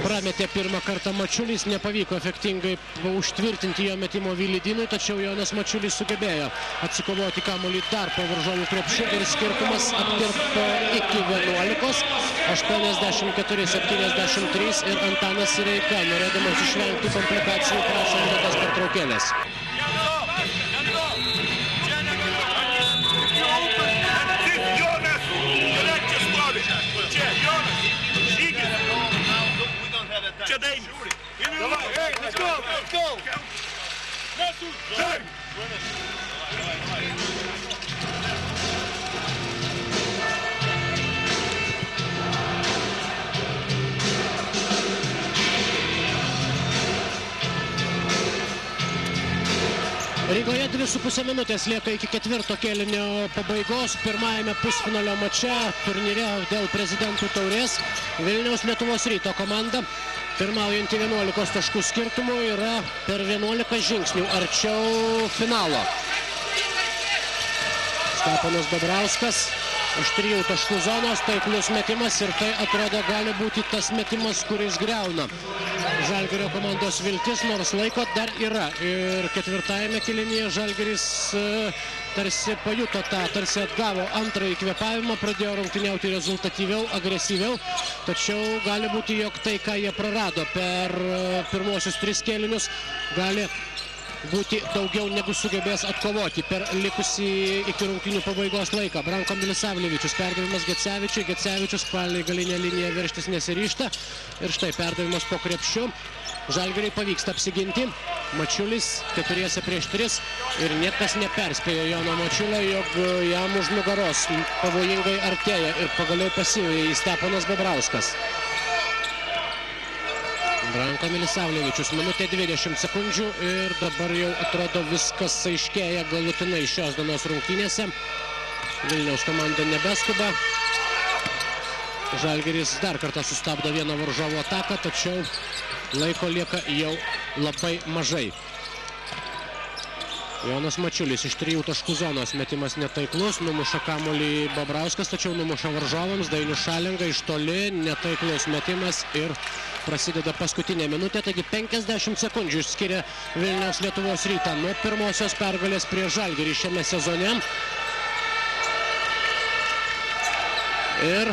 prametė pirmą kartą Mačiulis, nepavyko efektingai užtvirtinti jo metimo Vilidinui, tačiau Jonas Mačiulis sugebėjo atsikovoti kamuolį dar po varžovų krepšių ir skirtumas aptirpo iki 11, 84-73 ir Antanas Sireika, norėdamas išvengti komplikacijų, prašo minutės pertraukėlės. Давай, let's go, let's go! Rygoje 2,5 minutės lieka iki ketvirto kėlinio pabaigos. Pirmajame pusfinalio mače turnyre dėl Prezidentų taurės Vilniaus Lietuvos Ryto komanda, pirmaujantį 11 taškų skirtumų, yra per 11 žingsnių arčiau finalo. Steponas Dabrauskas iš 3 taškų zonos, taiklus metimas ir tai atrodo gali būti tas metimas, kuris griauna Žalgirio komandos viltis, nors laiko dar yra. Ir ketvirtajame kėlinyje Žalgiris tarsi pajuto tą, tarsi atgavo antrąjį kvėpavimą, pradėjo rungtyniauti rezultatyviau, agresyviau, tačiau gali būti, jog tai, ką jie prarado per pirmosius 3 kėlinius, gali būti daugiau negu sugebės atkovoti per likusį iki rungtynių pabaigos laiką. Branko Milisavljevičius, perdavimas Gecevičiui, Gecevičius palei galinę liniją veržtis nesiryžta ir štai perdavimas po krepšiu. Žalgiriui pavyksta apsiginti. Mačiulis 4-3 ir niekas neperspėjo Jono Mačiulio, jog jam už nugaros pavojingai artėja ir pagaliau pasiveja Steponas Dabrauskas. Branko Milisavljevičius, minutė 20 sekundžių ir dabar jau atrodo viskas aiškėja galutinai šios dienos rungtynėse. Vilniaus komanda nebeskuba. Žalgiris dar kartą sustabdo vieną varžovų ataką, tačiau laiko lieka jau labai mažai. Jonas Mačiulis iš 3 taškų zonos, metimas netaiklus, numuša kamuolį Babrauskas, tačiau numuša varžovams. Dainius Šalenga iš toli, netaiklus metimas ir prasideda paskutinė minutė, taigi 50 sekundžių skiria Vilniaus Lietuvos Rytą nuo pirmosios pergalės prieš Žalgirį šiame sezone. Ir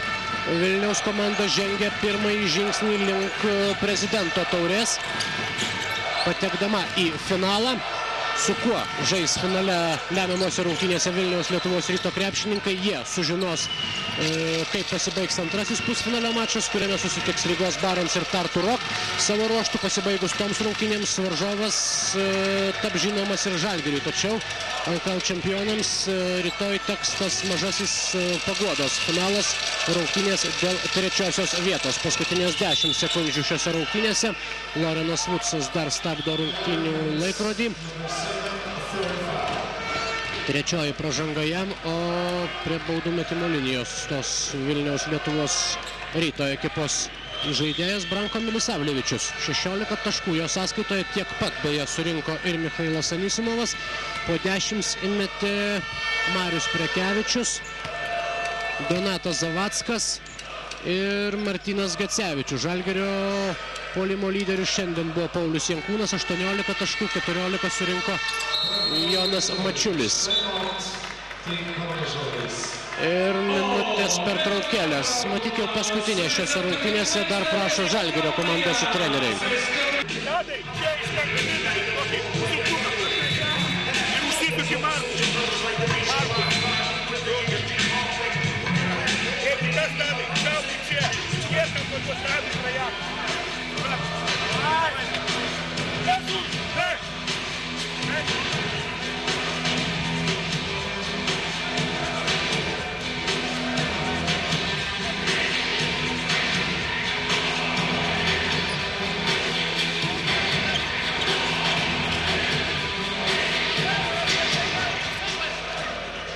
Vilniaus komanda žengia pirmąjį žingsnį link Prezidento taurės, patekdama į finalą. su kuo žais finale lemiamose rungtynėse Vilniaus Lietuvos Ryto krepšininkai. Jie sužinos, kaip pasibaigs antrasis pusfinalio mačas, kuriame susitiks Rygos Barons ir Tartu Rock. Savo ruoštų pasibaigus toms rungtynėms varžovas tap žinomas ir Žalgiriui. Tačiau LKL čempionams rytoj teks tas mažasis paguodos finalas, rungtynės dėl trečiosios vietos. Paskutinės 10 sekundžių šiose rungtynėse. Lorenas Vucas dar stabdo rungtynių laikrodį. Trečioji pražanga jam, o prie baudų metimo linijos tos Vilniaus Lietuvos Ryto ekipos žaidėjas Branko Milisavljevičius. 16 taškų jo sąskaitoje, tiek pat beje surinko ir Michailas Anisimovas. Po 10 įmetė Marius Prekevičius, Donatas Zavackas ir Martynas Gecevičius. Žalgirio puolimo lyderius šiandien buvo Paulius Jankūnas, 18 taškų, 14 surinko Jonas Mačiulis. Ir minutės pertraukėlės. Matyt, jau paskutinė šiose rungtynėse dar prašo Žalgirio komandos ir treneriai.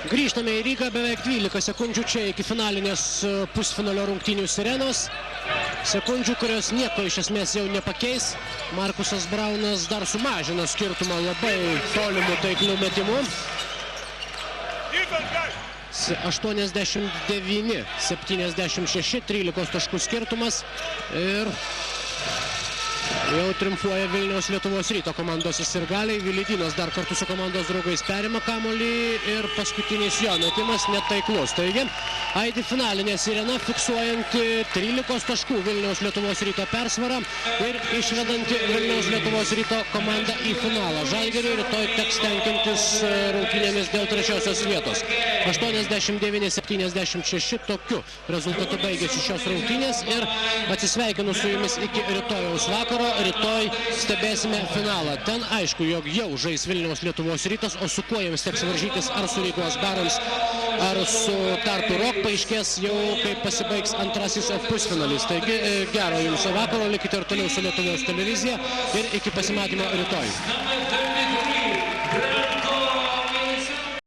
Grįžtame į Rygą, beveik 12 sekundžių čia iki finalinės pusfinalio rungtynių sirenos. Sekundžių, kurios nieko iš esmės jau nepakeis. Markusas Braunas dar sumažino skirtumą labai tolimų taiklių metimų. 89-76, 13 taškų skirtumas. Ir jau triumfuoja Vilniaus Lietuvos Ryto komandos sirgaliai. Vilidynas dar kartu su komandos draugais perima kamuolį ir paskutinis jo metimas netaiklus. Taigi, aidi finalinė sirena, fiksuojanti 13 taškų Vilniaus Lietuvos Ryto persvarą ir išvedanti Vilniaus Lietuvos Ryto komandą į finalą. Žalgiriui rytoj teks tenkintis rungtynėmis dėl trečiosios vietos. 89-76, tokiu rezultatu baigėsi šios rungtynės ir atsisveikinu su jumis iki rytojaus vakaro. Rytoj stebėsime finalą. Ten aišku, jog jau žais Vilniaus Lietuvos Rytas, o su kuo jiems teks varžytis, ar su Rygos Barons, ar su Tartu Rock, paaiškės jau, kai pasibaigs antrasis pusfinalis. Taigi, gero jums vakaro, likite ir toliau su Lietuvos televizija ir iki pasimatymo rytoj.